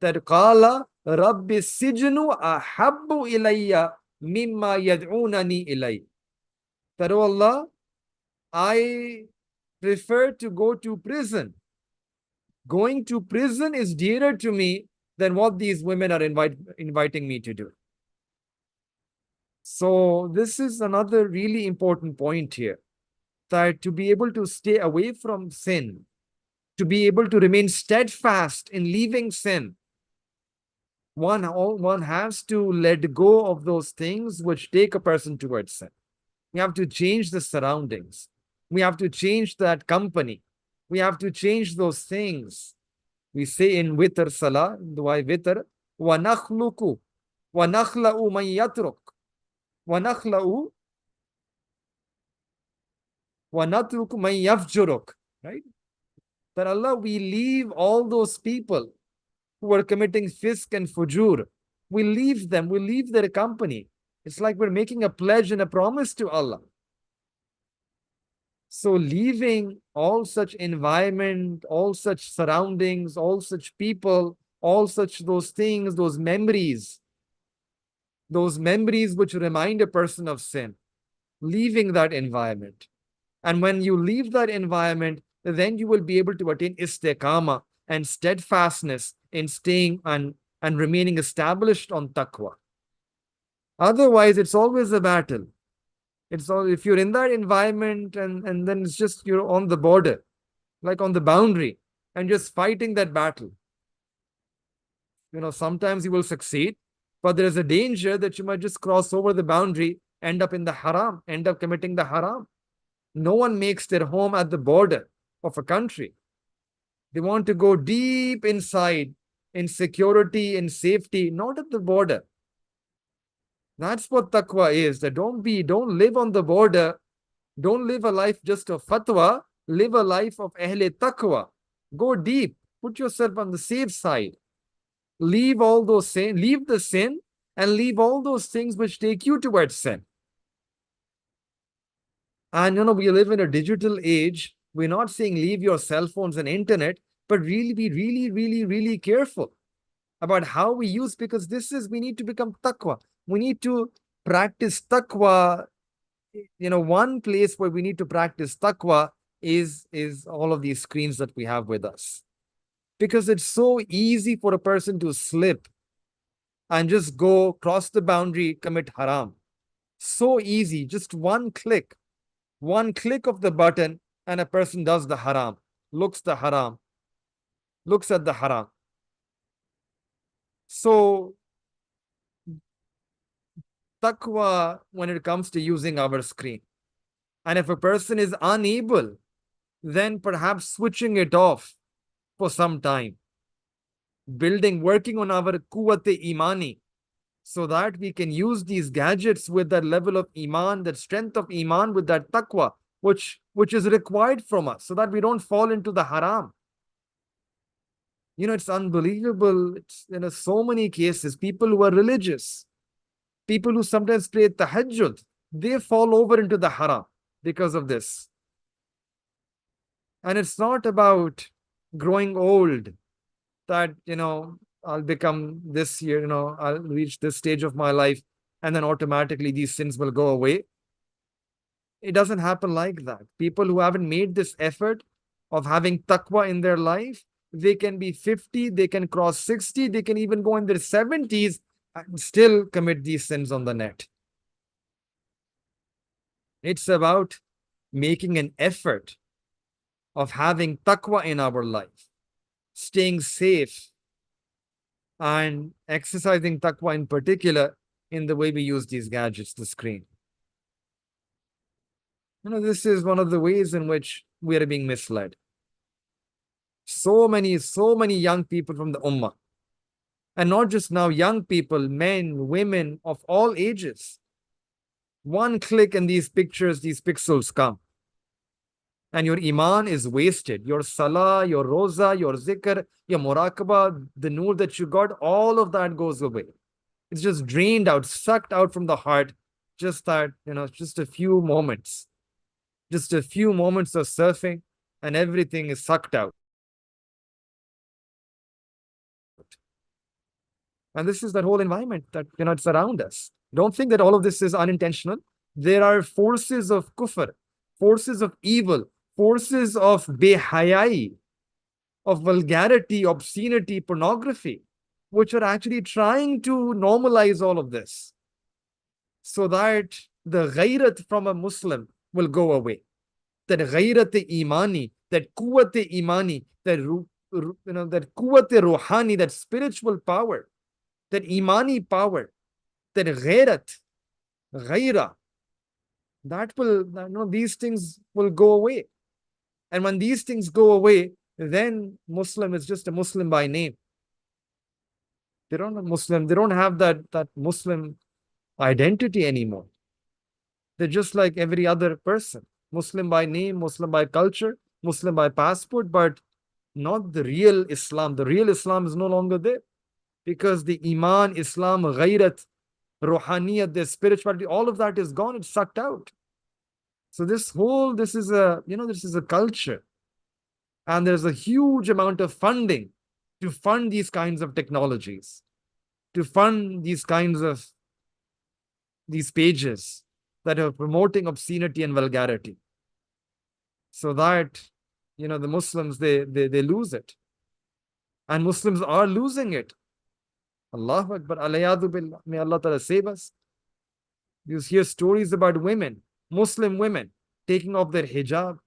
S1: That qala rabbi sijnu ahabbu ilayya mimma yad'unani ilay. That, oh Allah, I prefer to go to prison. Going to prison is dearer to me than what these women are inviting me to do. So this is another really important point here, that to be able to stay away from sin, to be able to remain steadfast in leaving sin, one has to let go of those things which take a person towards sin. We have to change the surroundings. We have to change that company. We have to change those things. We say in witr salah, dua witr, wa nakhluku, wa nakhla'u man yatruk, wa nakhla'u, wa natruku man yafjuruk. Right? That Allah, we leave all those people who are committing fisk and fujur. We leave them, we leave their company. It's like we're making a pledge and a promise to Allah. So leaving all such environment, all such surroundings, all such people, all such those things, those memories which remind a person of sin, leaving that environment. And when you leave that environment, then you will be able to attain istiqamah and steadfastness in staying and remaining established on taqwa. Otherwise, it's always a battle. It's all, if you're in that environment and then it's just you're on the border, like on the boundary, and just fighting that battle. Sometimes you will succeed, but there is a danger that you might just cross over the boundary, end up in the haram, end up committing the haram. No one makes their home at the border of a country. They want to go deep inside in security and safety, not at the border. That's what taqwa is. That don't live on the border. Don't live a life just of fatwa. Live a life of ahle taqwa. Go deep. Put yourself on the safe side. Leave all those sin, leave the sin, and leave all those things which take you towards sin. And we live in a digital age. We're not saying leave your cell phones and internet, but really be really careful about how we use, because we need to become taqwa. We need to practice taqwa. One place where we need to practice taqwa is all of these screens that we have with us. Because it's so easy for a person to slip and just go cross the boundary, commit haram. So easy, just one click of the button, and a person does the haram, looks at the haram. So taqwa when it comes to using our screen. And if a person is unable, then perhaps switching it off for some time. Working on our quwwat-e imani, so that we can use these gadgets with that level of iman, that strength of iman, with that taqwa, which is required from us, so that we don't fall into the haram. It's unbelievable. It's so many cases, people who are religious, people who sometimes pray tahajjud, they fall over into the haram because of this. And it's not about growing old, that, I'll become this year, I'll reach this stage of my life, and then automatically these sins will go away. It doesn't happen like that. People who haven't made this effort of having taqwa in their life, they can be 50, they can cross 60, they can even go in their 70s and still commit these sins on the net. It's about making an effort of having taqwa in our life, staying safe, and exercising taqwa in particular in the way we use these gadgets, the screen. This is one of the ways in which we are being misled. So many young people from the ummah, and not just now, young people, men, women of all ages. One click and these pictures, these pixels come. And your iman is wasted. Your salah, your roza, your zikr, your muraqabah, the nur that you got, all of that goes away. It's just drained out, sucked out from the heart. Just that, just a few moments. Just a few moments of surfing, and everything is sucked out. And this is that whole environment that it's around us. Don't think that all of this is unintentional. There are forces of kufr, forces of evil, forces of behayai, of vulgarity, obscenity, pornography, which are actually trying to normalize all of this so that the ghairat from a Muslim will go away. That ghairat imani, that quwwat imani, that that quwwat ruhani, that spiritual power, that imani power, that ghaira, that will, these things will go away. And when these things go away, then Muslim is just a Muslim by name. They don't have that Muslim identity anymore. They're just like every other person. Muslim by name, Muslim by culture, Muslim by passport, but not the real Islam. The real Islam is no longer there because the Iman, Islam, Ghairat, Ruhaniyat, the spirituality, all of that is gone. It's sucked out. So this is a culture. And there's a huge amount of funding to fund these kinds of technologies, to fund these kinds of these pages that are promoting obscenity and vulgarity. So that, the Muslims, they lose it. And Muslims are losing it. Allahu Akbar, alayadu billah. May Allah Ta'ala save us. You hear stories about women, Muslim women, taking off their hijab,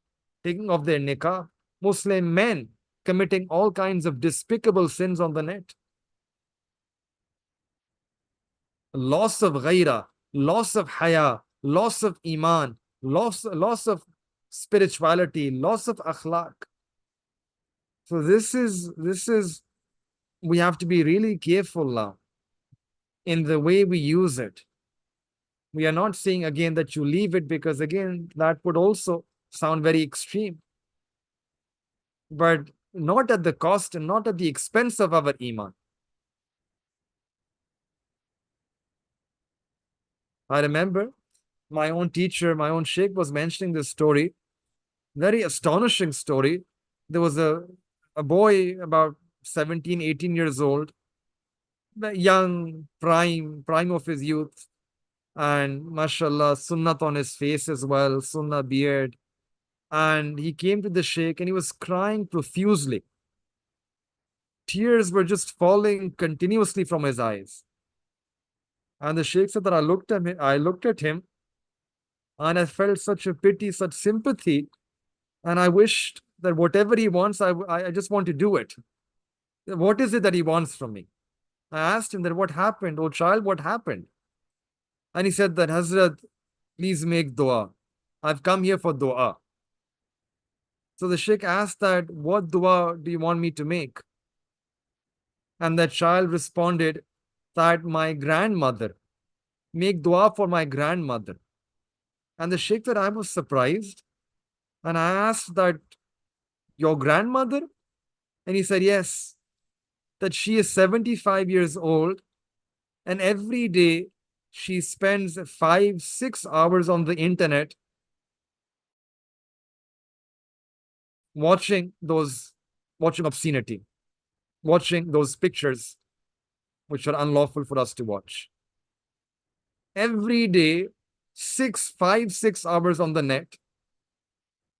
S1: taking off their niqab, Muslim men committing all kinds of despicable sins on the net. Loss of ghaira, loss of haya, loss of iman, loss of spirituality, loss of akhlaq. So this is we have to be really careful now in the way we use it. We are not saying again that you leave it, because again, that would also sound very extreme. But not at the cost and not at the expense of our iman. I remember my own teacher, my own sheikh was mentioning this story, very astonishing story. There was a boy about 17, 18 years old, young, prime of his youth, and mashallah, sunnat on his face as well, sunnah beard. And he came to the sheikh and he was crying profusely. Tears were just falling continuously from his eyes. And the sheikh said that I looked at him and I felt such a pity, such sympathy. And I wished that whatever he wants, I just want to do it. What is it that he wants from me? I asked him that, what happened? Oh child, what happened? And he said that, Hazrat, please make dua. I've come here for dua. So the sheikh asked that, what dua do you want me to make? And that child responded that, my grandmother, make dua for my grandmother. And the sheikh said, I was surprised. And I asked that, your grandmother? And he said, yes, that she is 75 years old. And every day she spends 5-6 hours on the internet watching obscenity, watching those pictures which are unlawful for us to watch. Every day, 5-6 hours on the net,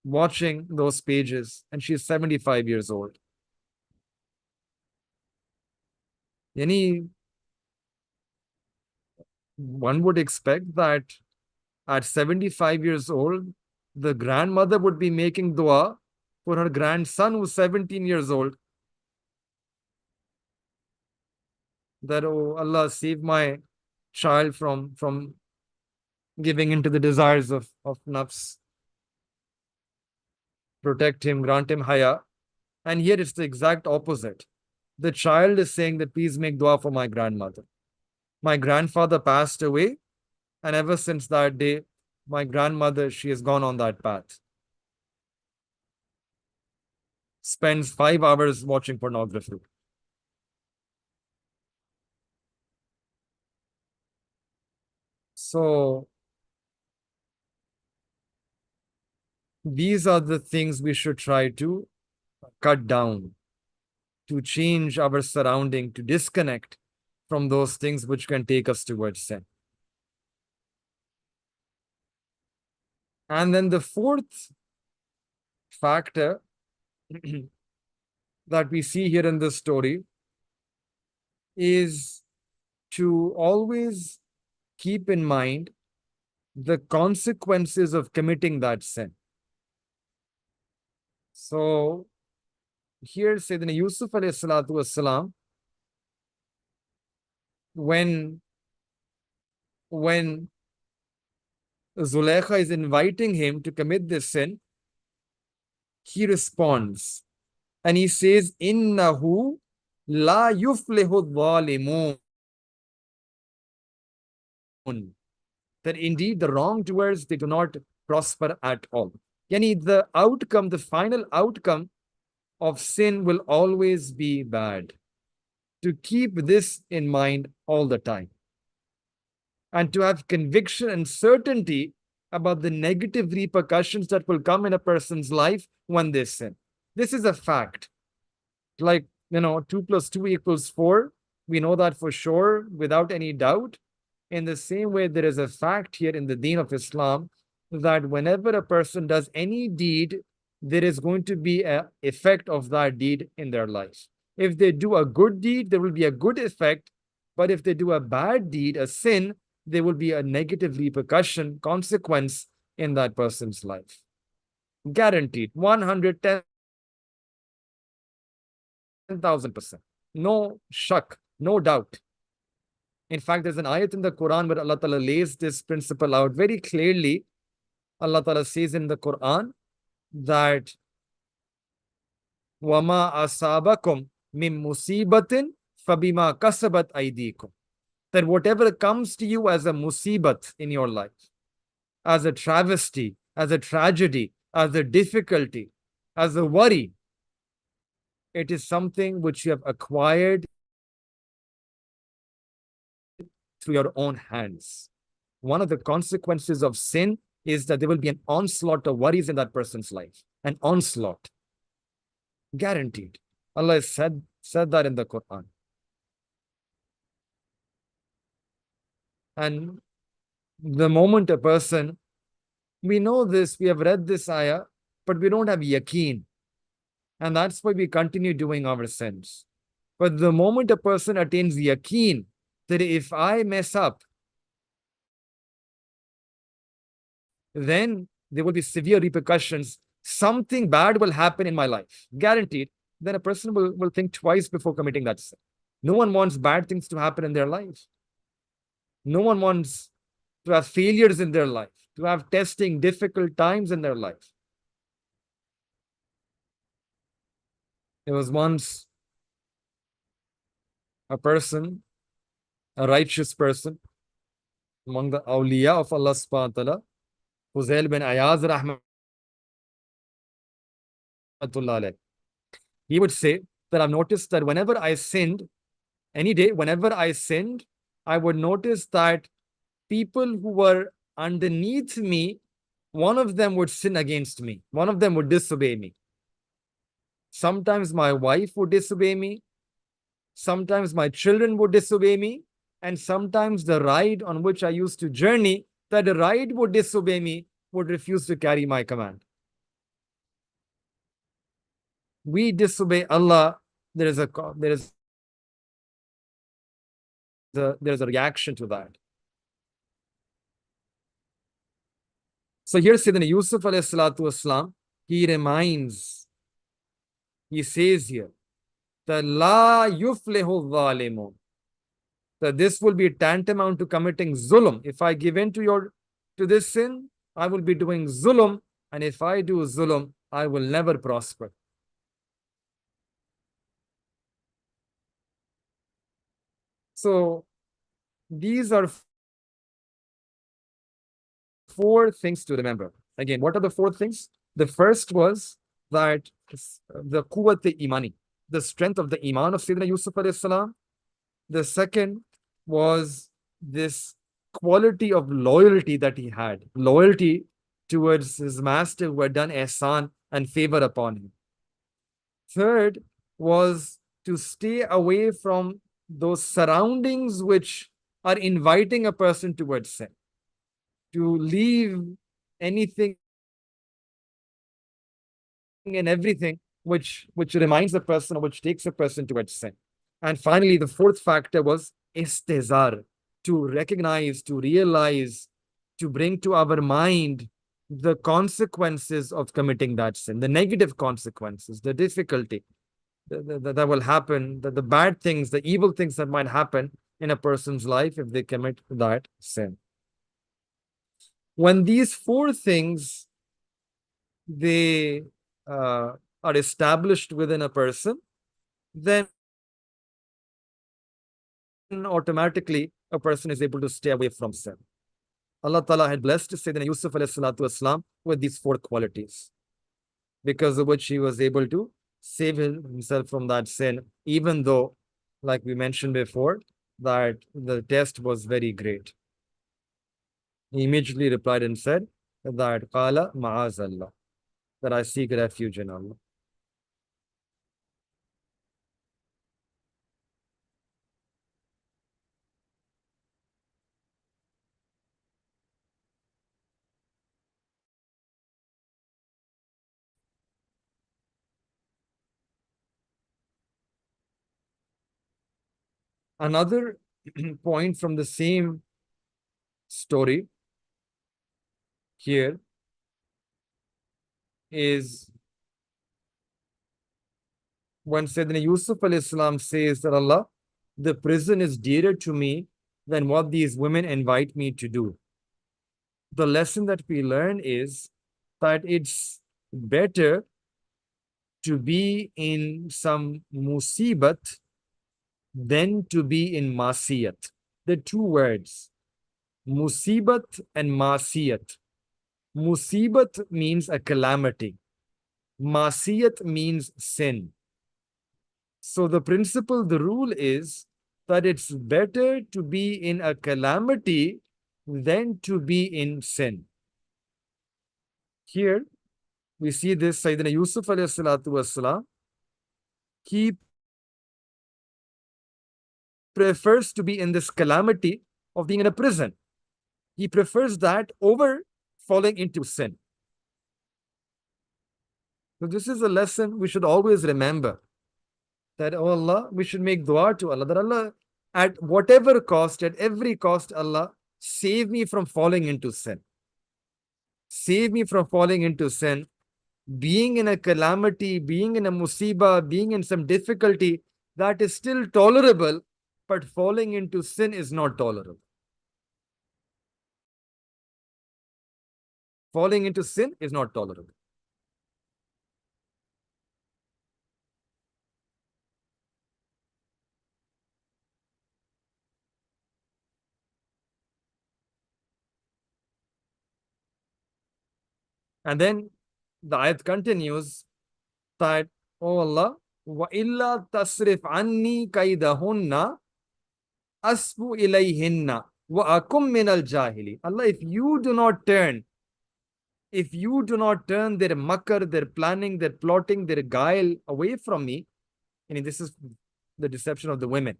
S1: watching those pages, and she's 75 years old. Any one would expect that at 75 years old, the grandmother would be making dua for her grandson who's 17 years old. That, oh Allah, save my child from giving into the desires of nafs. Protect him, grant him haya. And here it's the exact opposite. The child is saying that please make dua for my grandmother. My grandfather passed away, and ever since that day, my grandmother, she has gone on that path. Spends 5 hours watching pornography. So these are the things we should try to cut down, to change our surrounding, to disconnect from those things which can take us towards sin. And then the fourth factor that we see here in this story is to always keep in mind the consequences of committing that sin. So here Sayyidina Yusuf alayhi salatu wassalam, when Zulaikha is inviting him to commit this sin, he responds and he says, Innahu la yuflihu dhalimun. That indeed the wrongdoers, they do not prosper at all. Yani the outcome, the final outcome of sin will always be bad. To keep this in mind all the time. And to have conviction and certainty about the negative repercussions that will come in a person's life when they sin. This is a fact. Like, 2 plus 2 equals 4. We know that for sure, without any doubt. In the same way, there is a fact here in the deen of Islam that whenever a person does any deed, there is going to be an effect of that deed in their life. If they do a good deed, there will be a good effect. But if they do a bad deed, a sin, there will be a negative repercussion, consequence in that person's life. Guaranteed. 110,000%. No shak, no doubt. In fact, there's an ayat in the Quran where Allah Ta'ala lays this principle out very clearly. Allah Ta'ala says in the Quran that وَمَا أَصَابَكُمْ مِن مُصِيبَةٍ فَبِمَا كَسَبَتْ أَيْدِيكُمْ. That whatever comes to you as a musibat in your life, as a travesty, as a tragedy, as a difficulty, as a worry, it is something which you have acquired through your own hands. One of the consequences of sin is that there will be an onslaught of worries in that person's life. An onslaught. Guaranteed. Allah has said that in the Quran. And the moment a person, we know this, we have read this ayah, but we don't have yaqeen. And that's why we continue doing our sins. But the moment a person attains yaqeen, that if I mess up, then there will be severe repercussions. Something bad will happen in my life, guaranteed. Then a person will think twice before committing that sin. No one wants bad things to happen in their life. No one wants to have failures in their life, to have testing, difficult times in their life. There was once a person, a righteous person, among the awliya of Allah subhanahu wa ta'ala, Fuzail bin Ayaz rahmatullah. He would say that I've noticed that whenever I sinned, any day, whenever I sinned, I would notice that people who were underneath me, one of them would sin against me. One of them would disobey me. Sometimes my wife would disobey me. Sometimes my children would disobey me. And sometimes the ride on which I used to journey, that ride would disobey me, would refuse to carry my command. We disobey Allah. There is there's a reaction to that. So here Sayyidina Yusuf alayhi salatu wasalam, he reminds, he says here, that la yuflihu zalimun, that this will be tantamount to committing zulm. If I give in to this sin, I will be doing zulm, and if I do zulm, I will never prosper. So these are 4 things to remember. Again, what are the 4 things? The first was that the quwwat-e-imani, the strength of the iman of Sayyidina Yusuf alayhi salam. The second was this quality of loyalty that he had, loyalty towards his master who had done ihsan and favor upon him. Third was to stay away from those surroundings which are inviting a person towards sin, to leave anything and everything which reminds a person or which takes a person towards sin. And finally, the 4th factor was istizar, to recognize, to realize, to bring to our mind the consequences of committing that sin, the negative consequences, the difficulty that will happen, the bad things, the evil things that might happen in a person's life if they commit that sin. When these 4 things, they are established within a person, then automatically a person is able to stay away from sin. Allah Ta'ala had blessed Sayyidina Yusuf alayhi salatu wasalam with these 4 qualities, because of which he was able to save himself from that sin, even though, like we mentioned before, that the test was very great. He immediately replied and said that Qala ma'azallah, that I seek refuge in Allah. Another point from the same story here is when Sayyidina Yusuf alayhi salam says that Allah, the prison is dearer to me than what these women invite me to do. The lesson that we learn is that it's better to be in some musibat than to be in masiyat. The 2 words, musibat and masiyat. Musibat means a calamity. Masiyat means sin. So the principle, the rule is that it's better to be in a calamity than to be in sin. Here, we see this Sayyidina Yusuf alayhi salatu wasalam, he prefers to be in this calamity of being in a prison. He prefers that over falling into sin. So this is a lesson we should always remember, that, oh Allah, we should make dua to Allah, that Allah, at whatever cost, at every cost, Allah, save me from falling into sin. Save me from falling into sin. Being in a calamity, being in a musibah, being in some difficulty, that is still tolerable, but falling into sin is not tolerable. Falling into sin is not tolerable. And then the ayat continues that, oh Allah, wa illa tasrif anni kaidahunna asbu ilayhinna wa akum min al jahili. Allah, if you do not turn their makar, their planning, their plotting, their guile away from me, and this is the deception of the women,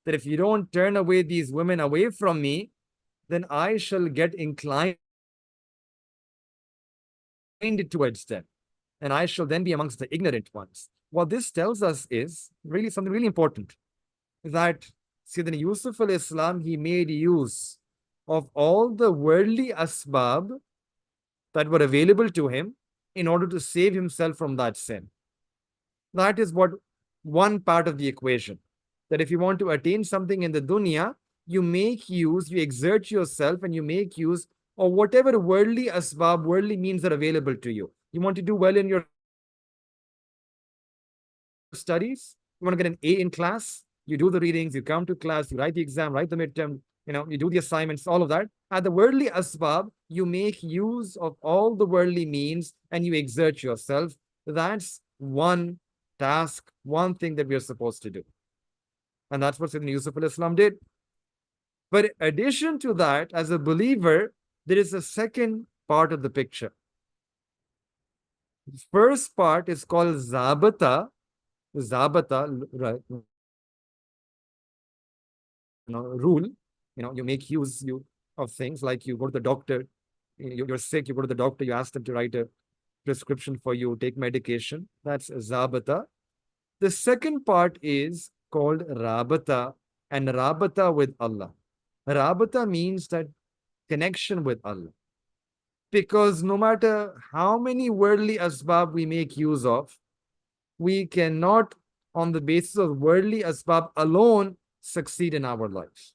S1: that if you don't turn away these women away from me, then I shall get inclined towards them, and I shall then be amongst the ignorant ones. What this tells us is really something really important, that Sayyidina Yusuf alayhi salam, he made use of all the worldly asbab that were available to him in order to save himself from that sin. That is what one part of the equation. That if you want to attain something in the dunya, you make use, you exert yourself, and you make use of whatever worldly asbab, worldly means are available to you. You want to do well in your studies, you want to get an A in class, you do the readings, you come to class, you write the exam, write the midterm, you do the assignments, all of that. At the worldly asbab, you make use of all the worldly means and you exert yourself. That's one task, one thing that we are supposed to do. And that's what Sayyidina Yusuf al-Islam did. But in addition to that, as a believer, there is a second part of the picture. The first part is called Zabata. Zabata, right? Rule. You make use of things like you go to the doctor, you're sick, you go to the doctor, you ask them to write a prescription for you, take medication. That's Zabata. The second part is called Rabata, and Rabata with Allah. Rabata means that connection with Allah. Because no matter how many worldly asbab we make use of, we cannot, on the basis of worldly asbab alone, succeed in our lives.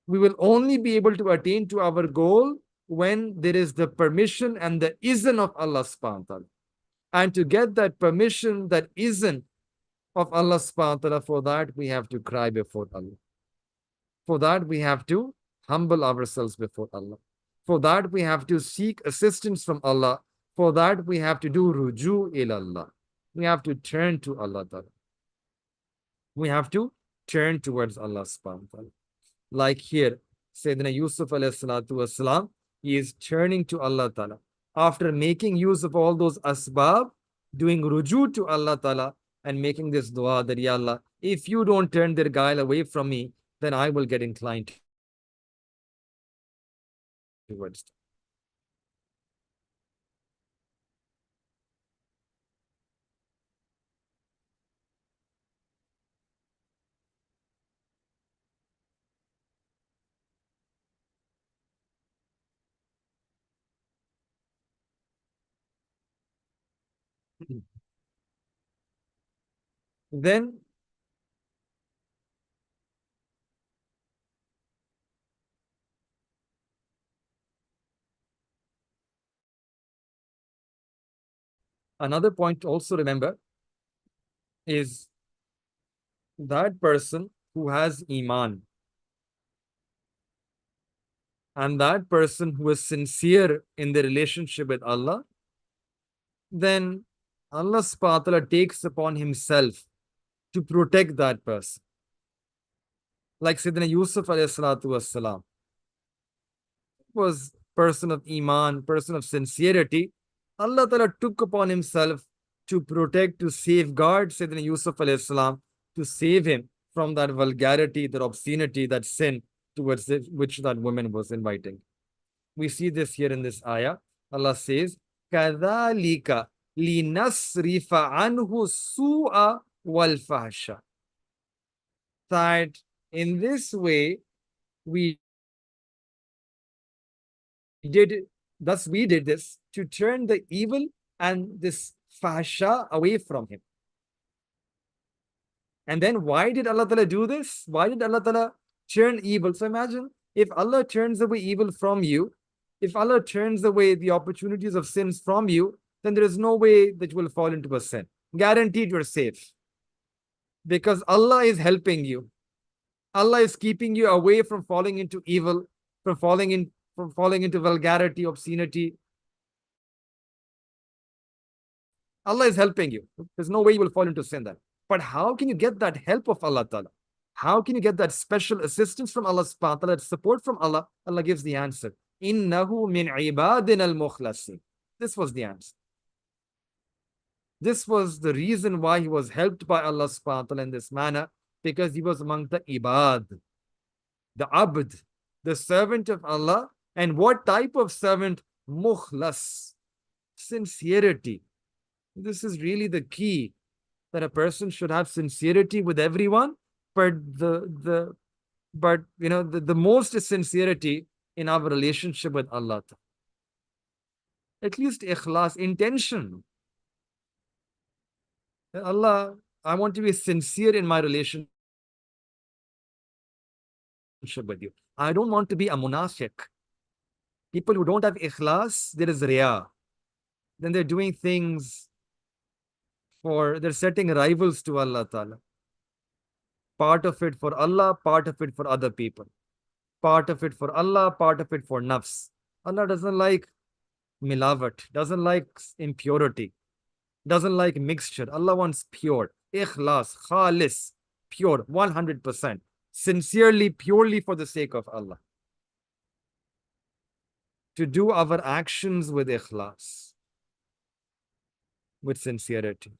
S1: We will only be able to attain to our goal when there is the permission and the izn of Allah subhanahu wa ta'ala. And to get that permission, that izn of Allah subhanahu wa ta'ala, for that we have to cry before Allah. For that we have to humble ourselves before Allah. For that we have to seek assistance from Allah. For that we have to do ruju ilallah. We have to turn to Allah ta'ala. We have to turn towards Allah subhanahu wa ta'ala. Like here, Sayyidina Yusuf alayhi salatu wasalam, he is turning to Allah ta'ala. After making use of all those asbab, doing ruju to Allah ta'ala, and making this dua that, Ya Allah, if you don't turn their guile away from me, then I will get inclined towards them. Then another point to also remember is that person who has iman and that person who is sincere in the relationship with Allah, then Allah subhanahu wa ta'ala takes upon himself to protect that person. Like Sayyidina Yusuf alayhi salatu wassalam was person of iman, person of sincerity. Allah ta'ala took upon himself to protect, to safeguard Sayyidina Yusuf alayhi salam, to save him from that vulgarity, that obscenity, that sin towards which that woman was inviting. We see this here in this ayah. Allah says, كَذَلِكَ لِنَصْرِفَ عَنْهُ السُّوءَ وَالْفَحْشَ. That in this way, we did this to turn the evil and this fahsha away from him. And then why did Allah Ta'ala do this? Why did Allah Ta'ala turn evil? So imagine if Allah turns away evil from you, if Allah turns away the opportunities of sins from you, then there is no way that you will fall into a sin. Guaranteed you're safe. Because Allah is helping you. Allah is keeping you away from falling into evil, from falling into vulgarity, obscenity. Allah is helping you. There's no way you will fall into sin then. But how can you get that help of Allah Ta'ala? How can you get that special assistance from Allah subhanahu wa ta'ala, support from Allah? Allah gives the answer. Innahu min ibadina al-mukhlasin. This was the answer. This was the reason why he was helped by Allah subhanahu wa ta'ala in this manner, because he was among the ibad, the abd, the servant of Allah. And what type of servant? Mukhlas, sincerity. This is really the key, that a person should have sincerity with everyone, but the But the most is sincerity in our relationship with Allah. At least ikhlas, intention. Allah, I want to be sincere in my relationship with you. I don't want to be a munafiq. People who don't have ikhlas, there is riyah. Then they're doing things they're setting rivals to Allah Ta'ala. Part of it for Allah, part of it for other people. Part of it for Allah, part of it for nafs. Allah doesn't like milavat, doesn't like impurity, doesn't like mixture. Allah wants pure, ikhlas, khalis, pure, 100%, sincerely, purely for the sake of Allah. To do our actions with ikhlas, with sincerity.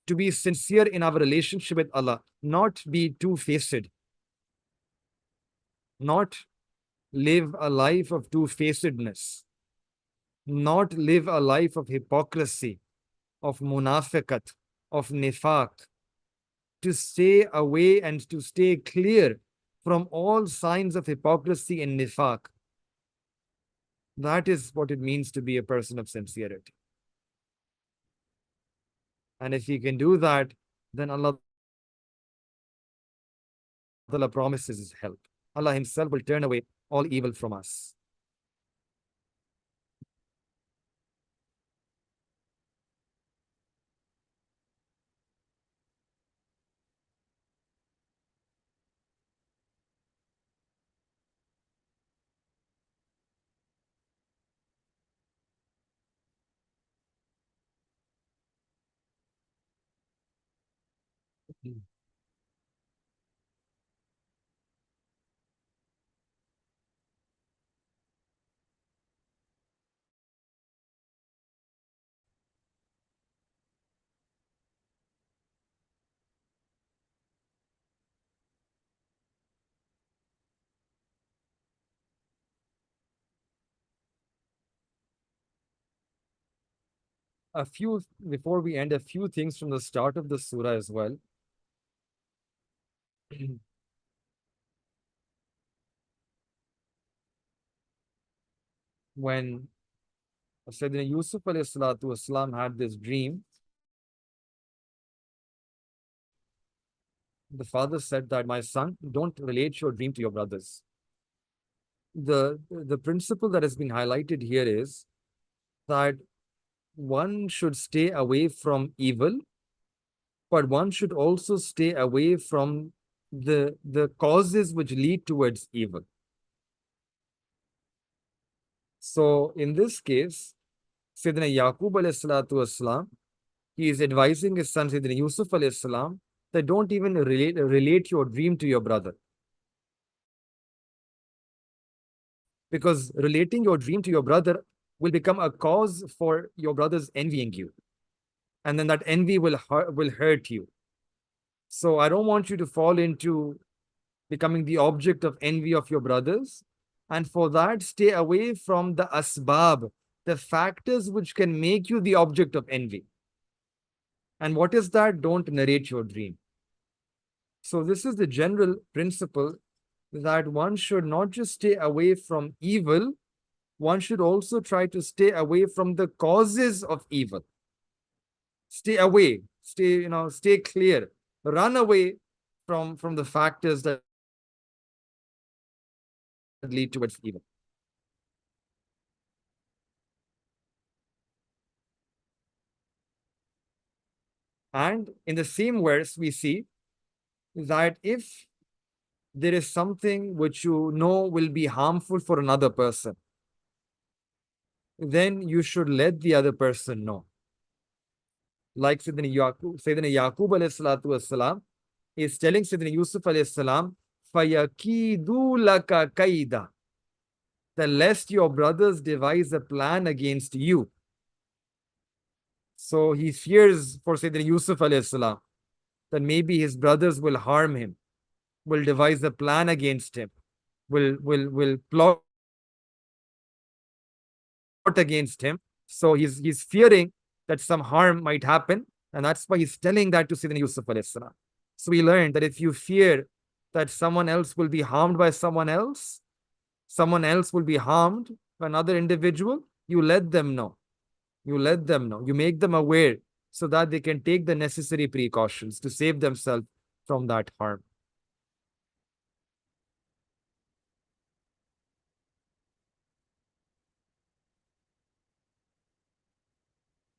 S1: To be sincere in our relationship with Allah, not be two-faced, not live a life of two-facedness, not live a life of hypocrisy, of munafiqat, of nifaq, to stay away and to stay clear from all signs of hypocrisy and nifaq. That is what it means to be a person of sincerity. And if you can do that, then Allah promises His help. Allah Himself will turn away all evil from us. Before we end, a few things from the start of the surah as well. When Sayyidina Yusuf alayhi salatu wasalam had this dream, the father said that, my son, don't relate your dream to your brothers. The principle that has been highlighted here is that one should stay away from evil, but one should also stay away from the causes which lead towards evil. So in this case, Sayyidina Yaqub alayhi salatu wasalam, he is advising his son Sayyidina Yusuf alayhi salam that don't even relate your dream to your brother. Because relating your dream to your brother will become a cause for your brothers envying you. And then that envy will hurt you. So I don't want you to fall into becoming the object of envy of your brothers. And for that, stay away from the asbab, the factors which can make you the object of envy. And what is that? Don't narrate your dream. So this is the general principle, that one should not just stay away from evil, one should also try to stay away from the causes of evil. Stay away, stay clear, run away from the factors that lead towards evil. And in the same verse, we see that if there is something which you know will be harmful for another person, then you should let the other person know. Like Sayyidina Yaqub alayhi salatu wasalam is telling Sayyidina Yusuf alayhi salam, فَيَكِيدُ لَكَ كَيْدًا, that lest your brothers devise a plan against you. So he fears for Sayyidina Yusuf alayhi salam that maybe his brothers will harm him, will devise a plan against him, will plot against him. So he's fearing that some harm might happen, and that's why he's telling that to Sayyidina Yusuf alayhi salam. So we learned that if you fear that someone else will be harmed by someone else will be harmed by another individual, you let them know. You let them know. You make them aware so that they can take the necessary precautions to save themselves from that harm.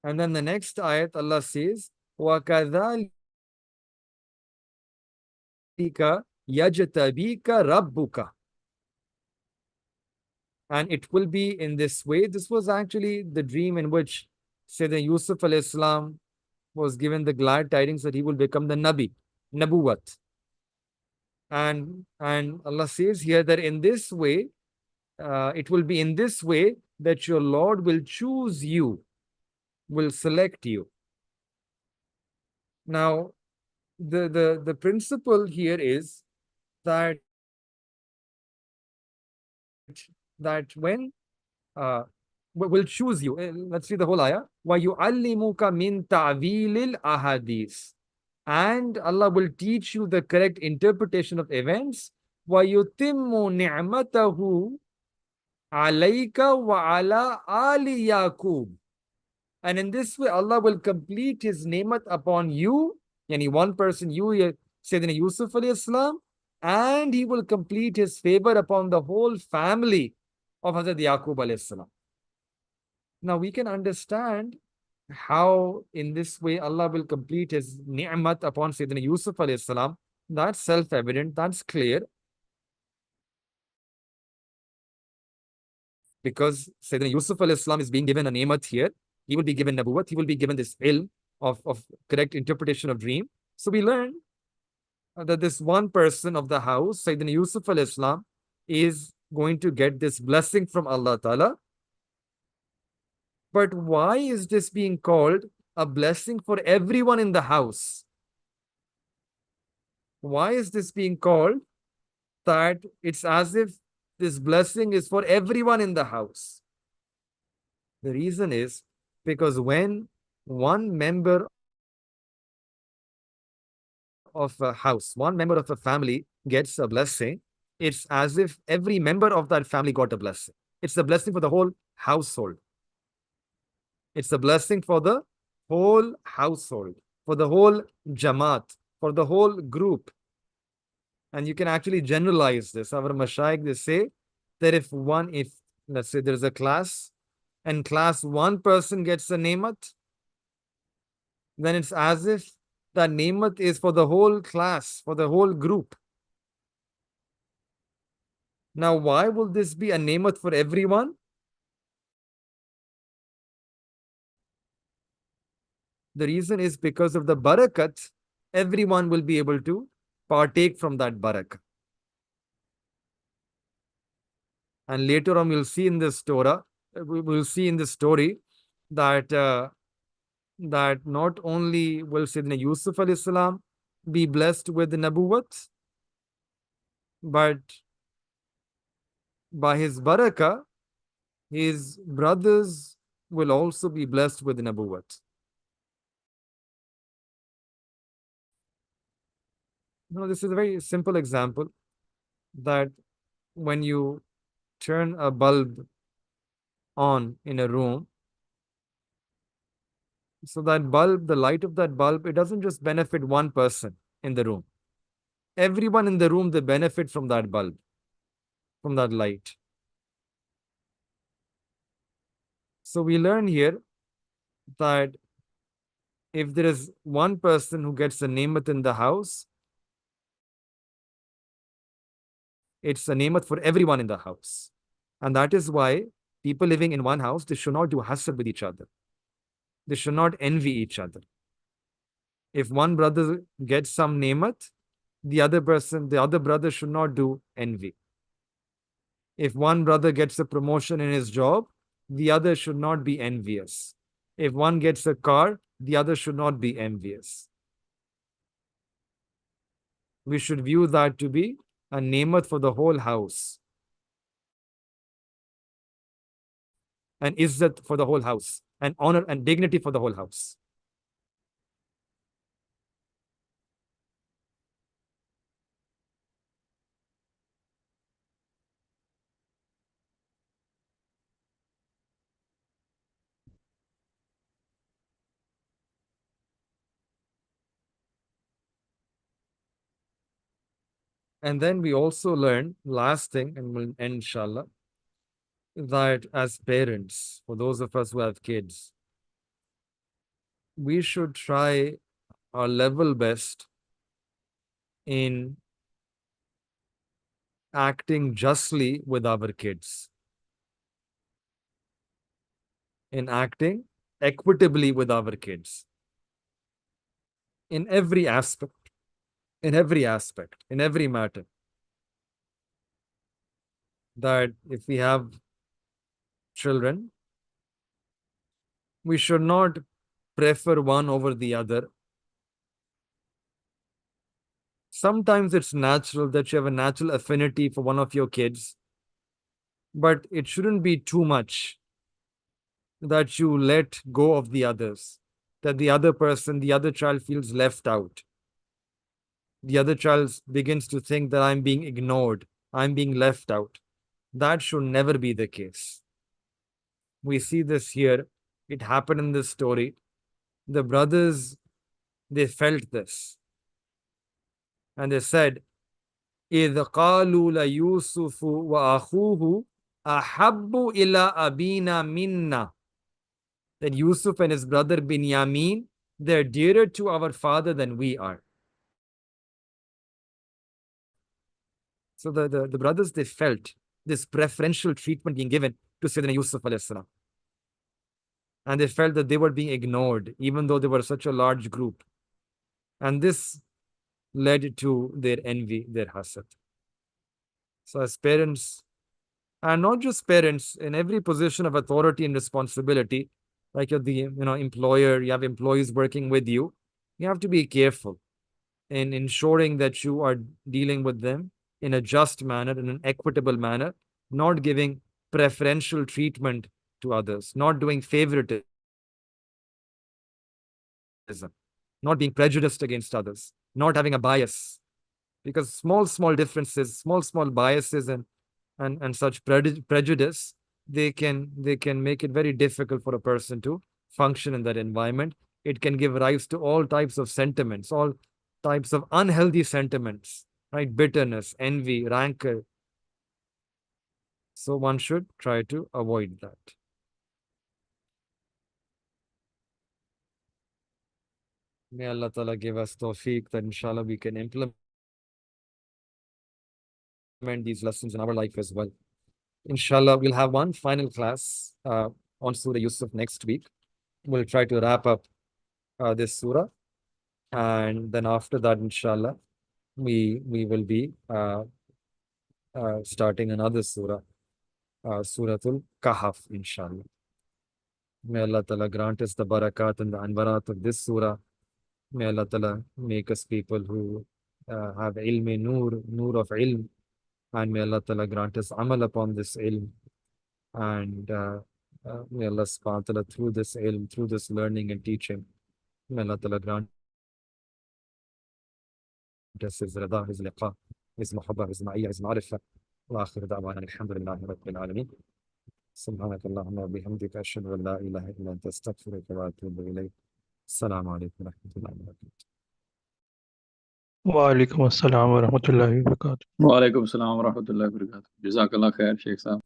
S1: And then the next ayat, Allah says, وَكَذَلِكَ يَجْتَبِيكَ رَبُّكَ. And it will be in this way. This was actually the dream in which Sayyidina Yusuf alayhi salam was given the glad tidings that he will become the Nabi, Nabuwat. And Allah says here that in this way, it will be in this way that your Lord will choose you, will select you. Now, the principle here is that when will choose you. Let's see the whole ayah. وَيُعَلِّمُكَ مِن تَعْوِيلِ الْأَحَادِيثِ. And Allah will teach you the correct interpretation of events. وَيُتِمُّ نِعْمَتَهُ عَلَيْكَ وَعَلَىٰ آلِ يَعْقُوبَ. And in this way, Allah will complete His ni'mat upon you, yani one person, you, Sayyidina Yusuf alayhi salam, and He will complete His favor upon the whole family of Hazrat Yaqub alayhi salam. Now we can understand how in this way Allah will complete His ni'mat upon Sayyidina Yusuf alayhi salam. That's self-evident, that's clear. Because Sayyidina Yusuf alayhi salam is being given a ni'mat here. He will be given nabuwat, he will be given this ilm of correct interpretation of dream. So we learn that this one person of the house, Sayyidina Yusuf alayhi salam, is going to get this blessing from Allah Ta'ala. But why is this being called a blessing for everyone in the house? Why is this being called that it's as if this blessing is for everyone in the house? The reason is because when one member of a house, one member of a family gets a blessing, it's as if every member of that family got a blessing. It's a blessing for the whole household. It's a blessing for the whole household, for the whole jamaat, for the whole group. And you can actually generalize this. Our mashayikh, they say that if let's say there's a class, and class one person gets a nemat, then it's as if that nemat is for the whole class, for the whole group. Now, why will this be a nemat for everyone? The reason is because of the barakat, everyone will be able to partake from that barakah. And later on, we'll see in this Torah, we will see in this story that that not only will Sayyidina Yusuf alayhi salam be blessed with the nabuwat, but by his barakah, his brothers will also be blessed with the nabuwat. Now, this is a very simple example that when you turn a bulb on in a room, so that bulb, the light of that bulb, it doesn't just benefit one person in the room. Everyone in the room, they benefit from that bulb, from that light. So we learn here that if there is one person who gets a nemat in the house, it's a nemat for everyone in the house. And that is why people living in one house, they should not do hasad with each other. They should not envy each other. If one brother gets some nemat, the other brother should not do envy. If one brother gets a promotion in his job, the other should not be envious. If one gets a car, the other should not be envious. We should view that to be a nemat for the whole house. And izzat for the whole house. And honor and dignity for the whole house. And then we also learn, last thing, and we'll end inshallah, that as parents, for those of us who have kids, we should try our level best in acting justly with our kids, in acting equitably with our kids, in every aspect, in every matter. That if we have children, we should not prefer one over the other. Sometimes it's natural that you have a natural affinity for one of your kids, but it shouldn't be too much that you let go of the others, that the other person, the other child feels left out. The other child begins to think that I'm being ignored, I'm being left out. That should never be the case. We see this here. It happened in this story. The brothers, they felt this. And they said, إِذْ قَالُوا لَيُوسُفُ وَأَخُوهُ أَحَبُّ إِلَىٰ أَبِينَا مِنَّا. That Yusuf and his brother Binyamin, they're dearer to our father than we are. So the brothers, they felt this preferential treatment being given to Sayyidina Yusuf alayhi salam. And they felt that they were being ignored, even though they were such a large group. And this led to their envy, their hasad. So as parents, and not just parents, in every position of authority and responsibility, like you're the employer, you have employees working with you, you have to be careful in ensuring that you are dealing with them in a just manner, in an equitable manner, not giving preferential treatment to others, not doing favoritism, not being prejudiced against others, not having a bias. Because small differences, small biases and such prejudice, they can make it very difficult for a person to function in that environment. It can give rise to all types of sentiments, all types of unhealthy sentiments, right? Bitterness, envy, rancor. So one should try to avoid that. May Allah Ta'ala give us tawfiq that inshallah we can implement these lessons in our life as well. Inshallah, we'll have one final class on Surah Yusuf next week. We'll try to wrap up this surah. And then after that, inshallah, we will be starting another surah, Suratul Kahf, inshallah. May Allah Ta'ala grant us the barakat and the anwarat of this surah. May Allah Ta'ala make us people who have ilm nur of ilm. And may Allah Ta'ala grant us amal upon this ilm. And may Allah subhanahu wa ta'ala through this ilm, through this learning and teaching, may Allah Ta'ala grant us his rida, his liqa, his muhabba, his ma'iyya, his ma'rifah. Wa akhir da'wana alhamdulillahi rabbil alameen. سبحانك اللهم وبحمدك أشهد أن لا إله إلا أنت أستغفرك وأتوب إليك. السلام عليكم ورحمة الله وبركاته.
S3: वालेकुम अस्सलाम वरहमतुल्लाहि वबरकातुहू।
S4: वालेकुम अस्सलाम वरहमतुल्लाहि वबरकातुहू। जज़ाकल्लाह खैर शेख साहब।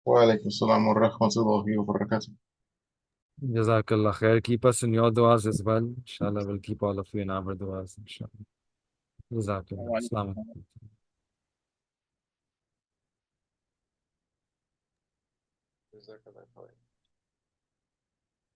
S2: وعليكم السلام ورحمة الله وبركاته.
S1: Jazakallah khair. Keep us in your du'as as well. Inshallah, we'll keep all of you in our du'as. Inshallah. Jazakallah. Assalamu alaikum.
S2: جزاك الله خير.